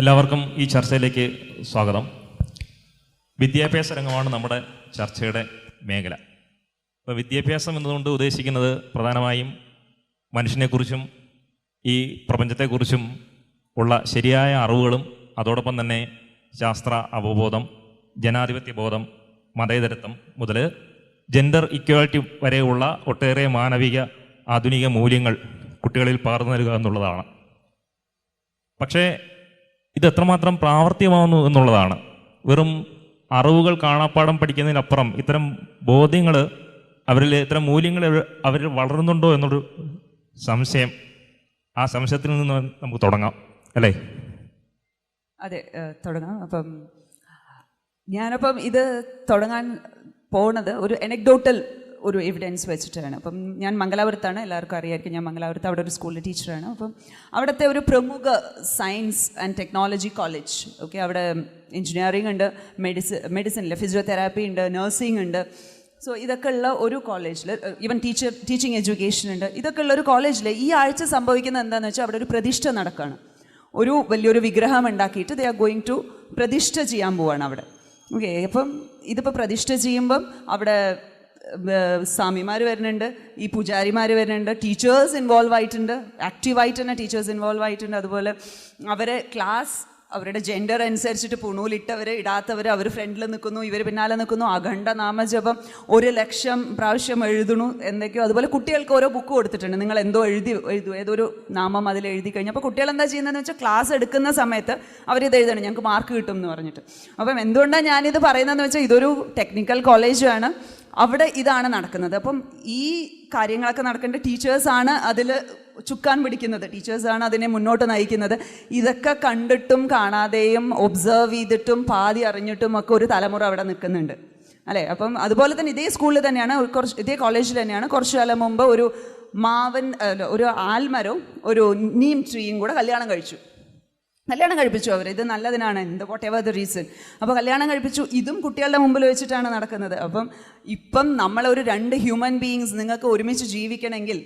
എല്ലാവർക്കും ഈ ചർച്ചയിലേക്ക് സ്വാഗതം. വിദ്യാഭ്യാസ രംഗമാണ് നമ്മുടെ ചർച്ചയുടെ മേഖല. ഇപ്പോൾ വിദ്യാഭ്യാസം എന്നതുകൊണ്ട് ഉദ്ദേശിക്കുന്നത് പ്രധാനമായും മനുഷ്യനെക്കുറിച്ചും ഈ പ്രപഞ്ചത്തെക്കുറിച്ചും ഉള്ള ശരിയായ അറിവുകളും അതോടൊപ്പം തന്നെ ശാസ്ത്ര അവബോധം, ജനാധിപത്യ ബോധം, മതേതരത്വം മുതൽ ജെൻഡർ ഇക്വാലിറ്റി വരെയുള്ള ഒട്ടേറെ മാനവിക ആധുനിക മൂല്യങ്ങൾ കുട്ടികളിൽ പകർന്നു നൽകുക എന്നുള്ളതാണ്. പക്ഷേ ഇത് എത്രമാത്രം പ്രാവർത്തികമാവുന്നു എന്നുള്ളതാണ്. വെറും അറിവുകൾ കാണാപ്പാടം പഠിക്കുന്നതിനപ്പുറം ഇത്തരം ബോധ്യങ്ങൾ അവരിൽ, ഇത്തരം മൂല്യങ്ങൾ അവരിൽ വളരുന്നുണ്ടോ എന്നൊരു സംശയം. ആ സംശയത്തിൽ നിന്ന് നമുക്ക് തുടങ്ങാം, അല്ലേ? അതെ, തുടങ്ങാം. ഞാനപ്പം ഇത് തുടങ്ങാൻ പോകുന്നത് ഒരു എനക്ഡോട്ടൽ ഒരു എവിഡൻസ് വെച്ചിട്ടാണ്. ഞാൻ മംഗലാപുരത്താണ്, എല്ലാവർക്കും അറിയാമായിരിക്കും. ഞാൻ മംഗലാപുരത്ത് അവിടെ ഒരു സ്കൂളിലെ ടീച്ചറാണ്. അവിടുത്തെ ഒരു പ്രമുഖ science and technology college, okay, അവിടെ എഞ്ചിനീയറിംഗ് ഉണ്ട്, മെഡിസിനിൽ ഫിസിയോതെറാപ്പി ഉണ്ട്, നഴ്സിംഗ് ഉണ്ട്. സോ ഇതൊക്കെ ഉള്ള ഒരു കോളേജിൽ, ഈവൻ ടീച്ചിങ് എഡ്യൂക്കേഷൻ ഉണ്ട്. ഇതൊക്കെ ഉള്ള ഒരു കോളേജിൽ ഈ ആഴ്ച സംഭവിക്കുന്നത് എന്താണെന്ന് വെച്ചാൽ അവിടെ ഒരു പ്രതിഷ്ഠ നടക്കുകയാണ്. ഒരു വലിയൊരു വിഗ്രഹം ഉണ്ടാക്കിയിട്ട് ദേ ആർ ഗോയിങ് ടു പ്രതിഷ്ഠ ചെയ്യാൻ പോവാണ് അവിടെ. ഓക്കെ, ഇതിപ്പോൾ പ്രതിഷ്ഠ ചെയ്യുമ്പം അവിടെ സ്വാമിമാർ വരുന്നുണ്ട്, ഈ പൂജാരിമാർ വരുന്നുണ്ട്, ടീച്ചേഴ്സ് ഇൻവോൾവ് ആയിട്ടുണ്ട്, ആക്റ്റീവായിട്ട് തന്നെ ടീച്ചേഴ്സ് ഇൻവോൾവ് ആയിട്ടുണ്ട്. അതുപോലെ അവരെ ക്ലാസ് അവരുടെ ജെൻഡർ അനുസരിച്ചിട്ട് പുണൂലിട്ടവർ, ഇടാത്തവർ, അവർ ഫ്രണ്ടിൽ നിൽക്കുന്നു, ഇവർ പിന്നാലെ നിൽക്കുന്നു. അഖണ്ഡ നാമജപം 1,00,000 പ്രാവശ്യം എഴുതുന്നു എന്തൊക്കെയോ. അതുപോലെ കുട്ടികൾക്ക് ഓരോ ബുക്ക് കൊടുത്തിട്ടുണ്ട്, നിങ്ങൾ എന്തോ എഴുതൂ, ഏതൊരു നാമം അതിൽ എഴുതി കഴിഞ്ഞു. അപ്പോൾ കുട്ടികൾ എന്താ ചെയ്യുന്നതെന്ന് വെച്ചാൽ ക്ലാസ് എടുക്കുന്ന സമയത്ത് അവരിത് എഴുതണം, ഞങ്ങൾക്ക് മാർക്ക് കിട്ടും എന്ന് പറഞ്ഞിട്ട്. എന്തുകൊണ്ടാണ് ഞാനിത് പറയുന്നതെന്ന് വെച്ചാൽ ഇതൊരു ടെക്നിക്കൽ കോളേജാണ്, അവിടെ ഇതാണ് നടക്കുന്നത്. ഈ കാര്യങ്ങളൊക്കെ നടക്കേണ്ട ടീച്ചേഴ്സാണ് അതിൽ ചുക്കാൻ പിടിക്കുന്നത്, ടീച്ചേഴ്സാണ് അതിനെ മുന്നോട്ട് നയിക്കുന്നത്. ഇതൊക്കെ കണ്ടിട്ടും കാണാതെയും ഒബ്സർവ് ചെയ്തിട്ടും പാതി അറിഞ്ഞിട്ടും ഒക്കെ ഒരു തലമുറ അവിടെ നിൽക്കുന്നുണ്ട്, അല്ലേ? അതുപോലെ തന്നെ ഇതേ സ്കൂളിൽ തന്നെയാണ്, ഇതേ കോളേജിൽ തന്നെയാണ് കുറച്ചു കാലം മുമ്പ് ഒരു ഒരു ആൽമരവും ഒരു നീം ട്രീയും കൂടെ കല്യാണം കഴിപ്പിച്ചു അവർ. ഇത് നല്ലതിനാണ്, എന്ത് വാട്ട് എവർ ദ റീസൺ. കല്യാണം കഴിപ്പിച്ചു. ഇതും കുട്ടികളുടെ മുമ്പിൽ വെച്ചിട്ടാണ് നടക്കുന്നത്. ഇപ്പം നമ്മളൊരു 2 ഹ്യൂമൻ ബീയിങ്സ് നിങ്ങൾക്ക് ഒരുമിച്ച് ജീവിക്കണമെങ്കിൽ,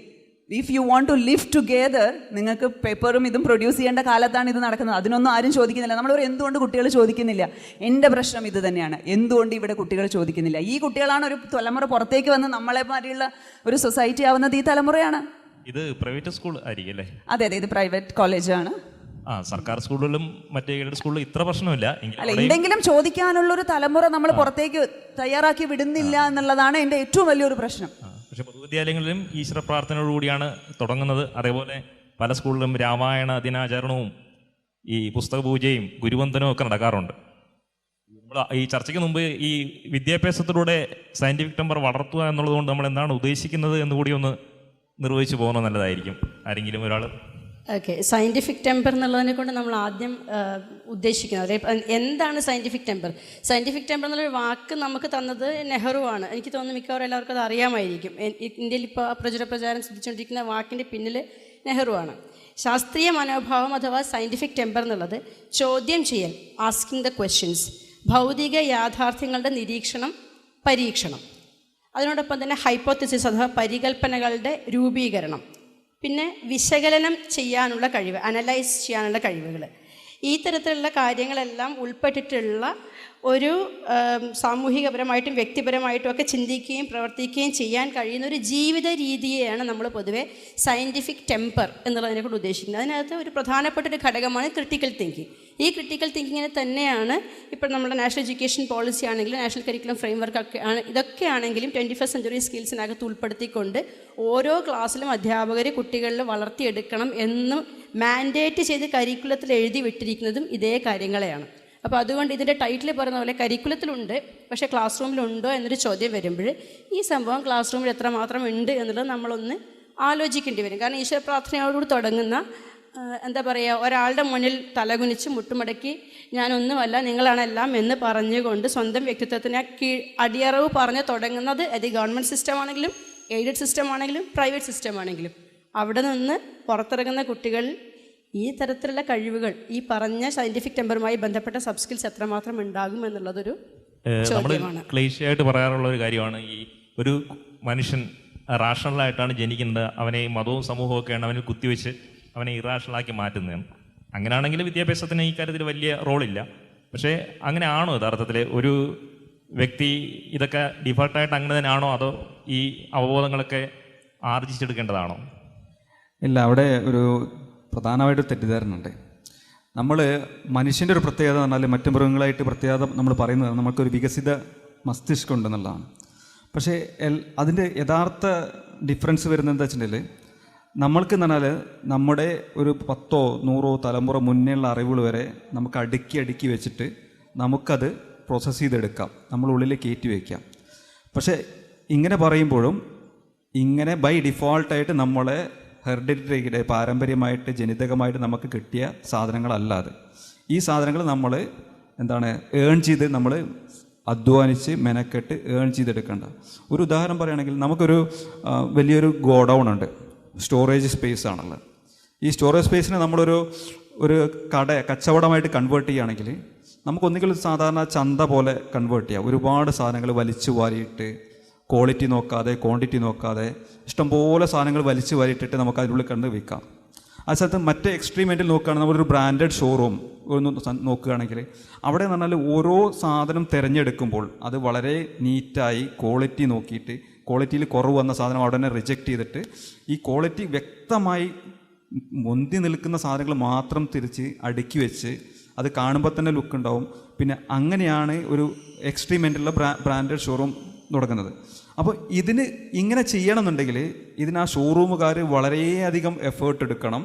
if you want to live together, നിങ്ങൾക്ക് പേപ്പറും ഇതും പ്രൊഡ്യൂസ് ചെയ്യേണ്ട കാലത്താണ് ഇത് നടക്കുന്നത്. അതിനൊന്നും ആരും ചോദിക്കുന്നില്ല. എന്തുകൊണ്ട് കുട്ടികൾ ചോദിക്കുന്നില്ല? എൻ്റെ പ്രശ്നം ഇത് തന്നെയാണ്. എന്തുകൊണ്ട് ഇവിടെ കുട്ടികൾ ചോദിക്കുന്നില്ല? ഈ കുട്ടികളാണ് ഒരു തലമുറ പുറത്തേക്ക് വന്ന് നമ്മളെ മാതിരിയുള്ള ഒരു സൊസൈറ്റി ആവുന്നത്. ഈ തലമുറയാണ്. ഇത് പ്രൈവറ്റ് സ്കൂൾ ആയിരിക്കും, അല്ലേ? അതെ, ഇത് പ്രൈവറ്റ് കോളേജാണ്. സർക്കാർ സ്കൂളിലും മറ്റേ എയ്ഡഡ് സ്കൂളിലും ഇത്ര പ്രശ്നമില്ല. എന്തെങ്കിലും ചോദിക്കാനുള്ളൊരു തലമുറ നമ്മൾ പുറത്തേക്ക് തയ്യാറാക്കി വിടുന്നില്ല എന്നുള്ളതാണ് എൻ്റെ ഏറ്റവും വലിയൊരു പ്രശ്നം. പക്ഷെ പൊതുവിദ്യാലയങ്ങളിലും ഈശ്വര പ്രാർത്ഥനയോടുകൂടിയാണ് തുടങ്ങുന്നത്. അതേപോലെ പല സ്കൂളിലും രാമായണ ദിനാചരണവും ഈ പുസ്തക പൂജയും ഗുരുവന്ദനവും ഒക്കെ നടക്കാറുണ്ട്. നമ്മൾ ഈ ചർച്ചയ്ക്ക് മുമ്പ് ഈ വിദ്യാഭ്യാസത്തിലൂടെ സയൻറ്റിഫിക് ടെമ്പർ വളർത്തുക എന്നുള്ളതുകൊണ്ട് നമ്മൾ എന്താണ് ഉദ്ദേശിക്കുന്നത് എന്നുകൂടി ഒന്ന് നിർവഹിച്ചു പോകുന്നത് നല്ലതായിരിക്കും. ആരെങ്കിലും ഒരാൾ? ഓക്കെ, സയൻറ്റിഫിക് ടെമ്പർ എന്നുള്ളതിനെ കൊണ്ട് നമ്മൾ ആദ്യം ഉദ്ദേശിക്കുന്നത് എന്താണ് സയൻറ്റിഫിക് ടെമ്പർ? സയൻറ്റിഫിക് ടെമ്പർ എന്നുള്ളൊരു വാക്ക് നമുക്ക് തന്നത് നെഹ്റു ആണ്. എനിക്ക് തോന്നുന്നു മിക്കവാറും എല്ലാവർക്കും അത് അറിയാമായിരിക്കും. ഇന്ത്യയിൽ ഇപ്പോൾ പ്രചാരം ശ്രദ്ധിച്ചുകൊണ്ടിരിക്കുന്ന വാക്കിൻ്റെ പിന്നിൽ നെഹ്റു ആണ്. ശാസ്ത്രീയ മനോഭാവം അഥവാ സയൻറ്റിഫിക് ടെമ്പർ എന്നുള്ളത് ചോദ്യം ചെയ്യൽ, ആസ്കിങ് ദ ക്വസ്റ്റ്യൻസ്, ഭൗതിക യാഥാർത്ഥ്യങ്ങളുടെ നിരീക്ഷണം, പരീക്ഷണം, അതിനോടൊപ്പം തന്നെ ഹൈപ്പോത്തിസിസ് അഥവാ പരികൽപ്പനകളുടെ രൂപീകരണം, പിന്നെ വിശകലനം ചെയ്യാനുള്ള കഴിവ്, അനലൈസ് ചെയ്യാനുള്ള കഴിവുകൾ. ഈ തരത്തിലുള്ള കാര്യങ്ങളെല്ലാം ഉൾപ്പെട്ടിട്ടുള്ള ഒരു സാമൂഹികപരമായിട്ടും വ്യക്തിപരമായിട്ടും ഒക്കെ ചിന്തിക്കുകയും പ്രവർത്തിക്കുകയും ചെയ്യാൻ കഴിയുന്ന ഒരു ജീവിത രീതിയെയാണ് നമ്മൾ പൊതുവെ സയൻറ്റിഫിക് ടെമ്പർ എന്നുള്ളതിനെ കൊണ്ട് ഉദ്ദേശിക്കുന്നത്. അതിനകത്ത് ഒരു പ്രധാനപ്പെട്ട ഒരു ഘടകമാണ് ക്രിട്ടിക്കൽ തിങ്കിങ്. ഈ ക്രിട്ടിക്കൽ തിങ്കിങ്ങിനെ തന്നെയാണ് ഇപ്പോൾ നമ്മുടെ നാഷണൽ എഡ്യൂക്കേഷൻ പോളിസി ആണെങ്കിലും നാഷണൽ കരിക്കുലം ഫ്രെയിംവർക്ക് ഒക്കെ ഇതൊക്കെ ആണെങ്കിലും 21st സെഞ്ച്വറി സ്കിൽസിനകത്ത് ഉൾപ്പെടുത്തിക്കൊണ്ട് ഓരോ ക്ലാസ്സിലും അധ്യാപകർ കുട്ടികളിൽ വളർത്തിയെടുക്കണം എന്ന് മാൻഡേറ്റ് ചെയ്ത് കരിക്കുലത്തിൽ എഴുതി വിട്ടിരിക്കുന്നതും ഇതേ കാര്യങ്ങളെയാണ്. അതുകൊണ്ട് ഇതിൻ്റെ ടൈറ്റിൽ പറയുന്ന പോലെ കരിക്കുലത്തിലുണ്ട്, പക്ഷേ ക്ലാസ് റൂമിലുണ്ടോ എന്നൊരു ചോദ്യം വരുമ്പോൾ ഈ സംഭവം ക്ലാസ് റൂമിൽ എത്രമാത്രം ഉണ്ട് എന്നുള്ളത് നമ്മളൊന്ന് ആലോചിക്കേണ്ടി വരും. കാരണം ഈശ്വര പ്രാർത്ഥനയോടുകൂടി തുടങ്ങുന്ന എന്താ പറയുക, ഒരാളുടെ മുന്നിൽ തലകുനിച്ച് മുട്ടുമടക്കി ഞാനൊന്നുമല്ല നിങ്ങളാണെല്ലാം എന്ന് പറഞ്ഞുകൊണ്ട് സ്വന്തം വ്യക്തിത്വത്തിനെ അടിയറവ് പറഞ്ഞ് തുടങ്ങുന്നത് അത് ഗവൺമെൻറ് സിസ്റ്റം ആണെങ്കിലും എയ്ഡഡ് സിസ്റ്റം ആണെങ്കിലും പ്രൈവറ്റ് സിസ്റ്റം ആണെങ്കിലും അവിടെ നിന്ന് പുറത്തിറങ്ങുന്ന കുട്ടികൾ ഈ തരത്തിലുള്ള കഴിവുകൾ ഈ പറഞ്ഞ സയൻറ്റിഫിക് ടെമ്പറുമായി ബന്ധപ്പെട്ട സബ് സ്കിൽസ് എത്രമാത്രം ഉണ്ടാകും എന്നുള്ളതൊരു ചോദ്യമാണ്. ക്ലീശയായിട്ട് പറയാറുള്ള ഒരു കാര്യമാണ്, ഈ ഒരു മനുഷ്യൻ റാഷണലായിട്ടാണ് ജനിക്കുന്നത്, അവനെ മതവും സമൂഹവും ഒക്കെയാണ് അവനിൽ കുത്തിവെച്ച് അവനെ ഇറാഷണലാക്കി മാറ്റുന്നതാണ്. അങ്ങനെയാണെങ്കിൽ വിദ്യാഭ്യാസത്തിന് ഈ കാര്യത്തിൽ വലിയ റോളില്ല. പക്ഷേ അങ്ങനെയാണോ യഥാർത്ഥത്തിൽ ഒരു വ്യക്തി ഇതൊക്കെ ഡിഫോൾട്ടായിട്ട് അങ്ങനെ തന്നെയാണോ, അതോ ഈ അവബോധങ്ങളൊക്കെ ആർജിച്ചെടുക്കേണ്ടതാണോ? ഇല്ല, അവിടെ ഒരു പ്രധാനമായിട്ട് തെറ്റിദ്ധാരണയുണ്ട്. നമ്മൾ മനുഷ്യൻ്റെ ഒരു പ്രത്യേകത എന്ന് പറഞ്ഞാൽ മറ്റു മൃഗങ്ങളായിട്ട് പ്രത്യേകത നമ്മൾ പറയുന്നത് നമുക്കൊരു വികസിത മസ്തിഷ്കം ഉണ്ടെന്നുള്ളതാണ്. പക്ഷേ അതിൻ്റെ യഥാർത്ഥ ഡിഫറൻസ് വരുന്നത് എന്താ വെച്ചിട്ടുണ്ടെങ്കിൽ, നമ്മൾക്ക് എന്ന് പറഞ്ഞാൽ നമ്മുടെ ഒരു 10 100 തലമുറ മുന്നേയുള്ള അറിവുകൾ വരെ നമുക്ക് അടുക്കി വെച്ചിട്ട് നമുക്കത് പ്രോസസ്സ് ചെയ്തെടുക്കാം, നമ്മളുള്ളിൽ കയറ്റി വയ്ക്കാം. പക്ഷേ ഇങ്ങനെ പറയുമ്പോഴും ഇങ്ങനെ ബൈ ഡിഫോൾട്ടായിട്ട് നമ്മളെ ഹെറിഡിറ്ററിയുടെ പാരമ്പര്യമായിട്ട് ജനിതകമായിട്ട് നമുക്ക് കിട്ടിയ സാധനങ്ങളല്ലാതെ ഈ സാധനങ്ങൾ നമ്മൾ ഏൺ ചെയ്ത് നമ്മൾ അധ്വാനിച്ച് മെനക്കെട്ട് ഏൺ ചെയ്തെടുക്കേണ്ട. ഒരു ഉദാഹരണം പറയുകയാണെങ്കിൽ, നമുക്കൊരു വലിയൊരു ഗോഡൗൺ ഉണ്ട്, സ്റ്റോറേജ് സ്പേസ് ആണുള്ളത്. ഈ സ്റ്റോറേജ് സ്പേസിനെ നമ്മളൊരു കച്ചവടമായിട്ട് കൺവേർട്ട് ചെയ്യുകയാണെങ്കിൽ നമുക്കൊന്നുകിൽ സാധാരണ ചന്ത പോലെ കൺവേർട്ട് ചെയ്യാം. ഒരുപാട് സാധനങ്ങൾ വലിച്ചു വാരിയിട്ട് ക്വാളിറ്റി നോക്കാതെ ക്വാണ്ടിറ്റി നോക്കാതെ ഇഷ്ടംപോലെ സാധനങ്ങൾ വലിച്ചു വാരിയിട്ടിട്ട് നമുക്ക് അതിനുള്ളിൽ കണ്ട് വിൽക്കാം. ആ സ്ഥലത്ത് മറ്റേ എക്സ്ട്രീം എൻഡിൽ നോക്കുകയാണെങ്കിൽ നമ്മളൊരു ബ്രാൻഡഡ് ഷോറൂം ഒന്ന് നോക്കുകയാണെങ്കിൽ അവിടെ എന്ന് പറഞ്ഞാൽ ഓരോ സാധനം തിരഞ്ഞെടുക്കുമ്പോൾ അത് വളരെ നീറ്റായി ക്വാളിറ്റി നോക്കിയിട്ട് ക്വാളിറ്റിയിൽ കുറവ് വന്ന സാധനം അവിടെ തന്നെ റിജക്റ്റ് ചെയ്തിട്ട് ഈ ക്വാളിറ്റി വ്യക്തമായി മുന്തി നിൽക്കുന്ന സാധനങ്ങൾ മാത്രം തിരിച്ച് അടുക്കി വെച്ച് അത് കാണുമ്പോൾ തന്നെ ലുക്ക് ഉണ്ടാവും. പിന്നെ അങ്ങനെയാണ് ഒരു എക്സ്ട്രീം എൻഡിലുള്ള ബ്രാൻഡഡ് ഷോറൂം തുടങ്ങുന്നത്. അപ്പോൾ ഇതിന് ഇങ്ങനെ ചെയ്യണമെന്നുണ്ടെങ്കിൽ ഇതിന് ആ ഷോറൂമുകാർ വളരെയധികം എഫേർട്ട് എടുക്കണം.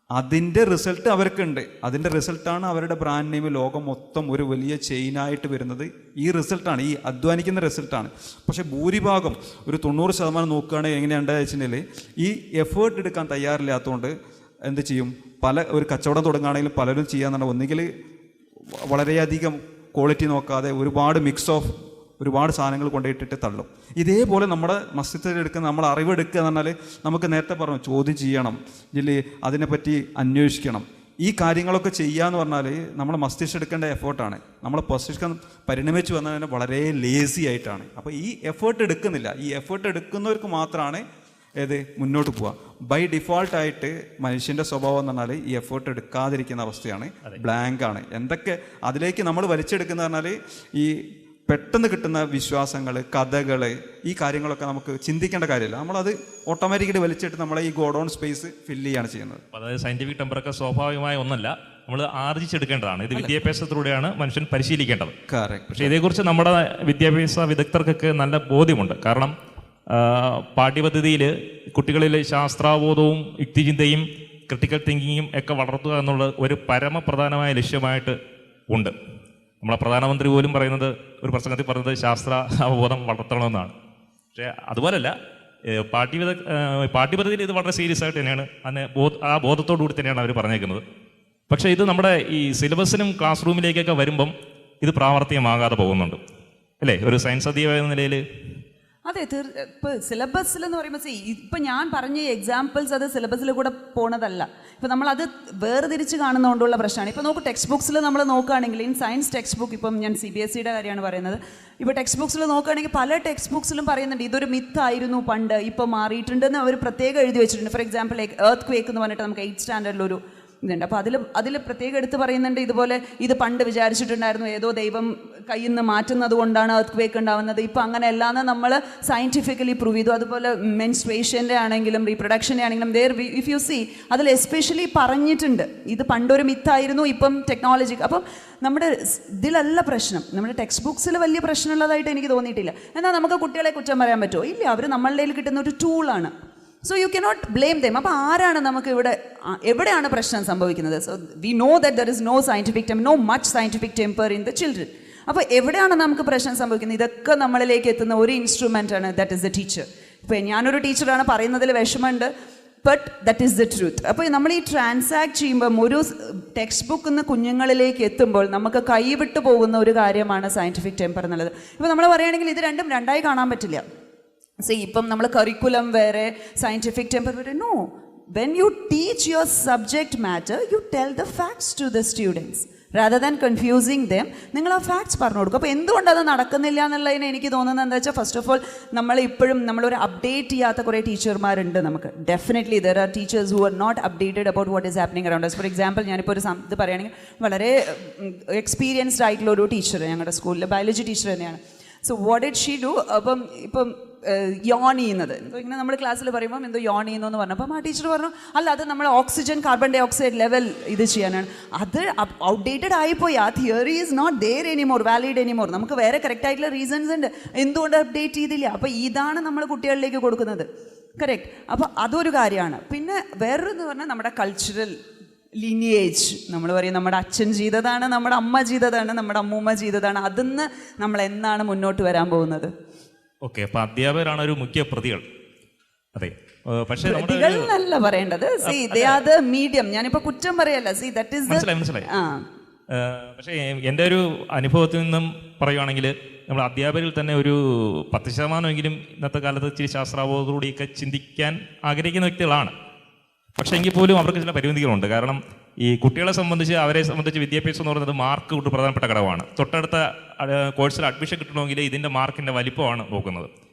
അതിൻ്റെ റിസൾട്ട് അവർക്കുണ്ട്. അതിൻ്റെ റിസൾട്ടാണ് അവരുടെ ബ്രാൻഡ് നെയിം ലോകം മൊത്തം ഒരു വലിയ ചെയിനായിട്ട് വരുന്നത്. ഈ റിസൾട്ടാണ്, ഈ അധ്വാനിക്കുന്ന റിസൾട്ടാണ്. പക്ഷേ ഭൂരിഭാഗം ഒരു 90% നോക്കുകയാണെങ്കിൽ എങ്ങനെയുണ്ടായെന്ന് വെച്ചിട്ടുണ്ടെങ്കിൽ ഈ എഫേർട്ട് എടുക്കാൻ തയ്യാറില്ലാത്തതുകൊണ്ട് എന്ത് ചെയ്യും, ഒരു കച്ചവടം തുടങ്ങുകയാണെങ്കിലും പലരും ചെയ്യാന്നുണ്ട്, ഒന്നുകിൽ വളരെയധികം ക്വാളിറ്റി നോക്കാതെ ഒരുപാട് സാധനങ്ങൾ കൊണ്ടുപോയിട്ടിട്ട് തള്ളും. ഇതേപോലെ നമ്മുടെ മസ്തിഷ്കത്തിലെടുക്കുന്ന നമ്മൾ അറിവെടുക്കുക എന്ന് പറഞ്ഞാൽ നമുക്ക് നേരത്തെ പറഞ്ഞു ചോദ്യം ചെയ്യണം, അതിനെപ്പറ്റി അന്വേഷിക്കണം. ഈ കാര്യങ്ങളൊക്കെ ചെയ്യുക എന്ന് പറഞ്ഞാൽ നമ്മുടെ മസ്തിഷ്കം എടുക്കേണ്ട എഫേർട്ടാണ്. നമ്മളെ മസ്തിഷ്കം പരിണമിച്ച് വന്നതിന് വളരെ ലേസി ആയിട്ടാണ്. അപ്പോൾ ഈ എഫേർട്ട് എടുക്കുന്നില്ല. ഈ എഫേർട്ട് എടുക്കുന്നവർക്ക് മാത്രമാണ് മുന്നോട്ട് പോവുക. ബൈ ഡിഫോൾട്ടായിട്ട് മനുഷ്യൻ്റെ സ്വഭാവം എന്ന് പറഞ്ഞാൽ ഈ എഫേർട്ട് എടുക്കാതിരിക്കുന്ന അവസ്ഥയാണ്, ബ്ലാങ്ക് ആണ്. എന്തൊക്കെ അതിലേക്ക് നമ്മൾ വലിച്ചെടുക്കുന്ന പറഞ്ഞാൽ ഈ പെട്ടെന്ന് കിട്ടുന്ന വിശ്വാസങ്ങൾ, കഥകൾ, ഈ കാര്യങ്ങളൊക്കെ നമുക്ക് ചിന്തിക്കേണ്ട കാര്യമില്ല. നമ്മളത് ഓട്ടോമാറ്റിക്കലി വലിച്ചിട്ട് നമ്മളെ ഈ ഗോഡൗൺ സ്പേസ് ഫില്ല് ചെയ്യാണ് ചെയ്യുന്നത്. അതായത് സയന്റിഫിക് ടെമ്പറൊക്കെ സ്വാഭാവികമായ ഒന്നല്ല, നമ്മൾ ആർജിച്ചെടുക്കേണ്ടതാണ്. ഇത് വിദ്യാഭ്യാസത്തിലൂടെയാണ് മനുഷ്യൻ പരിശീലിക്കേണ്ടത്. പക്ഷേ ഇതേക്കുറിച്ച് നമ്മുടെ വിദ്യാഭ്യാസ വിദഗ്ധർക്കൊക്കെ നല്ല ബോധ്യമുണ്ട്. കാരണം പാഠ്യപദ്ധതിയിൽ കുട്ടികളിൽ ശാസ്ത്രാബോധവും യുക്തിചിന്തയും ക്രിട്ടിക്കൽ തിങ്കിങ്ങും ഒക്കെ വളർത്തുക എന്നുള്ള ഒരു പരമപ്രധാനമായ ലക്ഷ്യമായിട്ട് ഉണ്ട്. നമ്മളെ പ്രധാനമന്ത്രി പോലും പറയുന്നത്, ഒരു പ്രസംഗത്തിൽ പറയുന്നത് ശാസ്ത്ര അവബോധം വളർത്തണമെന്നാണ്. പക്ഷേ അതുപോലല്ല, പാഠ്യപദ്ധതിയിൽ ഇത് വളരെ സീരിയസ് ആയിട്ട് തന്നെയാണ്, ആ ബോധത്തോടു കൂടി തന്നെയാണ് അവർ പറഞ്ഞേക്കുന്നത്. പക്ഷേ ഇത് നമ്മുടെ ഈ സിലബസിനും ക്ലാസ് റൂമിലേക്കൊക്കെ വരുമ്പം ഇത് പ്രാവർത്തികമാകാതെ പോകുന്നുണ്ട് അല്ലേ, ഒരു സയൻസ് അധ്യാപക എന്ന നിലയിൽ? അതെ, ഇപ്പോൾ സിലബസിൽ എന്ന് പറയുമ്പോൾ ഇപ്പം ഞാൻ പറഞ്ഞ എക്സാമ്പിൾസ് അത് സിലബസിൽ കൂടെ പോണതല്ല. ഇപ്പം നമ്മളത് വേർതിരിച്ച് കാണുന്നതുകൊണ്ടുള്ള പ്രശ്നമാണ്. ഇപ്പോൾ നോക്കൂ, ടെക്സ്റ്റ് ബുക്സിൽ നമ്മൾ നോക്കുകയാണെങ്കിൽ സയൻസ് ടെക്സ്റ്റ് ബുക്ക്, ഇപ്പം ഞാൻ CBSEയുടെ കാര്യമാണ് പറയുന്നത്. ഇപ്പോൾ ടെക്സ്റ്റ് ബുക്സിൽ നോക്കുകയാണെങ്കിൽ പല ടെക്സ്റ്റ് ബുക്സിലും പറയുന്നുണ്ട് ഇതൊരു മിത്തായിരുന്നു പണ്ട്, ഇപ്പോൾ മാറിയിട്ടുണ്ടെന്ന് അവർ പ്രത്യേകം എഴുതി വെച്ചിട്ടുണ്ട്. ഫോർ എക്സാമ്പിൾ എർത്ത് ക്വേക്ക് എന്ന് പറഞ്ഞിട്ട് നമുക്ക് 8th സ്റ്റാൻഡേർഡിലൊരു ഇതുണ്ട്. അപ്പോൾ അതിൽ പ്രത്യേകം എടുത്ത് പറയുന്നുണ്ട് ഇതുപോലെ ഇത് പണ്ട് വിചാരിച്ചിട്ടുണ്ടായിരുന്നു ഏതോ ദൈവം കയ്യിൽ നിന്ന് മാറ്റുന്നത് കൊണ്ടാണ് എർത്ത് ക്വേക്ക് ഉണ്ടാവുന്നത്, ഇപ്പോൾ അങ്ങനെയല്ല എന്ന് നമ്മൾ സയൻറ്റിഫിക്കലി പ്രൂവ് ചെയ്തു. അതുപോലെ മെൻസ്ട്രേഷൻ്റെ ആണെങ്കിലും റീപ്രൊഡക്ഷൻ്റെ ആണെങ്കിലും ഇഫ് യു സീ അതിൽ എസ്പെഷ്യലി പറഞ്ഞിട്ടുണ്ട് ഇത് പണ്ടൊരു മിത്തായിരുന്നു, ഇപ്പം ടെക്നോളജി. അപ്പം നമ്മുടെ ഇതിലല്ല പ്രശ്നം, നമ്മുടെ ടെക്സ്റ്റ് ബുക്സിൽ വലിയ പ്രശ്നമുള്ളതായിട്ട് എനിക്ക് തോന്നിയിട്ടില്ല. എന്നാൽ നമുക്ക് കുട്ടികളെ കുറ്റം പറയാൻ പറ്റുമോ? ഇല്ല, അവർ നമ്മളുടെ കയ്യിൽ കിട്ടുന്ന ഒരു ടൂളാണ്. So you cannot blame them. അപ്പോൾ ആരാണ് നമുക്ക് എവിടെയാണ് പ്രശ്നം സംഭവിക്കുന്നത്? So we know that there is no scientific no much scientific temper in the children. അപ്പോൾ എവിടെയാണ് നമുക്ക് പ്രശ്നം സംഭവിക്കുന്നത്? ഇതൊക്കെ നമ്മളിലേക്ക് എത്തുന്ന ഒരു ഇൻസ്ട്രുമെൻ്റാണ്, ദാറ്റ് ഇസ് ദ ടീച്ചർ. ഇപ്പോൾ ഞാനൊരു ടീച്ചറാണ്, പറയുന്നതിൽ വിഷമമുണ്ട്, but that is the truth. അപ്പോൾ നമ്മൾ ഈ ട്രാൻസാക്ട് ചെയ്യുമ്പം ഒരു ടെക്സ്റ്റ് ബുക്കിൽ നിന്ന് കുഞ്ഞുങ്ങളിലേക്ക് എത്തുമ്പോൾ നമുക്ക് കൈവിട്ട് പോകുന്ന ഒരു കാര്യമാണ് സയൻറ്റിഫിക് ടെമ്പർ എന്നുള്ളത്. ഇപ്പോൾ നമ്മൾ പറയുകയാണെങ്കിൽ ഇത് രണ്ടും രണ്ടായി കാണാൻ പറ്റില്ല. ഇപ്പം നമ്മൾ കരിക്കുലം വേറെ, സയൻറ്റിഫിക് ടെമ്പർ വേറെ. No, when you teach your subject matter, you tell the facts to the students. rather than confusing them, നിങ്ങൾ ആ ഫാക്ട്സ് പറഞ്ഞു കൊടുക്കും. അപ്പോൾ എന്തുകൊണ്ട് അത് നടക്കുന്നില്ല എന്നുള്ളതിന് എനിക്ക് തോന്നുന്നത് എന്താ വെച്ചാൽ, ഫസ്റ്റ് ഓഫ് ഓൾ ഇപ്പോഴും നമ്മളൊരു അപ്ഡേറ്റ് ചെയ്യാത്ത കുറേ ടീച്ചർമാരുണ്ട് നമുക്ക്. Definitely there are teachers who are not updated about what is happening around us. For example, ഞാനിപ്പോൾ ഒരു ഇത് പറയുകയാണെങ്കിൽ, വളരെ എക്സ്പീരിയൻസ്ഡ് ആയിട്ടുള്ള ഒരു ടീച്ചർ ഞങ്ങളുടെ സ്കൂളിൽ ബയോളജി ടീച്ചർ തന്നെയാണ്. So what did she do? ഇപ്പം യോൺ ചെയ്യുന്നത് ഇങ്ങനെ നമ്മൾ ക്ലാസ്സിൽ പറയുമ്പോൾ എന്തോ യോൺ ചെയ്യുന്നു എന്ന് പറഞ്ഞപ്പോൾ ആ ടീച്ചർ പറഞ്ഞു, അല്ല അത് നമ്മൾ oxygen carbon dioxide level ഇത് ചെയ്യാനാണ്. അത് ഔട്ട്ഡേറ്റഡ് ആയിപ്പോയി. ആ theory is not there anymore, valid anymore. നമുക്ക് വേറെ കറക്റ്റ് ആയിട്ടുള്ള റീസൺസ് ഉണ്ട് എന്തുകൊണ്ട് അപ്ഡേറ്റ് ചെയ്തില്ല. അപ്പോൾ ഇതാണ് നമ്മൾ കുട്ടികളിലേക്ക് കൊടുക്കുന്നത്. കറക്റ്റ്. അപ്പോൾ അതൊരു കാര്യമാണ്. പിന്നെ വേറൊരു പറഞ്ഞാൽ നമ്മുടെ കൾച്ചറൽ ലിനിയേജ്. നമ്മൾ പറയും നമ്മുടെ അച്ഛൻ ചെയ്തതാണ്, നമ്മുടെ അമ്മ ചെയ്തതാണ്, നമ്മുടെ അമ്മൂമ്മ ചെയ്തതാണ്. അതിന്ന് നമ്മൾ എന്നാണ് മുന്നോട്ട് വരാൻ പോകുന്നത്? ഓക്കെ, അപ്പൊ അധ്യാപകരാണ് ഒരു മുഖ്യ പ്രതികൾ. അതെ, പക്ഷേ പ്രതികളെന്നല്ല പറയേണ്ടത്. C they are the medium. ഞാനിപ്പോ കുറ്റം പറയല്ല. സി ദാറ്റ് ഈസ് മനസ്സിലായി. പക്ഷേ എൻ്റെ ഒരു അനുഭവത്തിൽ നിന്നും പറയുവാണെങ്കിൽ, നമ്മൾ അധ്യാപകരിൽ തന്നെ ഒരു 10% ഇന്നത്തെ കാലത്ത് ഇച്ചിരി ശാസ്ത്രാബോധത്തോടെയൊക്കെ ചിന്തിക്കാൻ ആഗ്രഹിക്കുന്ന വ്യക്തികളാണ്. പക്ഷേ എങ്കിൽ പോലും അവർക്ക് ചില പരിമിതികളുണ്ട്. കാരണം ഈ കുട്ടികളെ സംബന്ധിച്ച്, അവരെ സംബന്ധിച്ച് വിദ്യാഭ്യാസം എന്ന് പറയുന്നത് മാർക്ക് കൊണ്ട് പ്രധാനപ്പെട്ട ഘടകമാണ്. തൊട്ടടുത്ത കോഴ്സിൽ അഡ്മിഷൻ കിട്ടണമെങ്കിൽ ഇതിൻ്റെ മാർക്കിൻ്റെ വലിപ്പമാണ് നോക്കുന്നത്.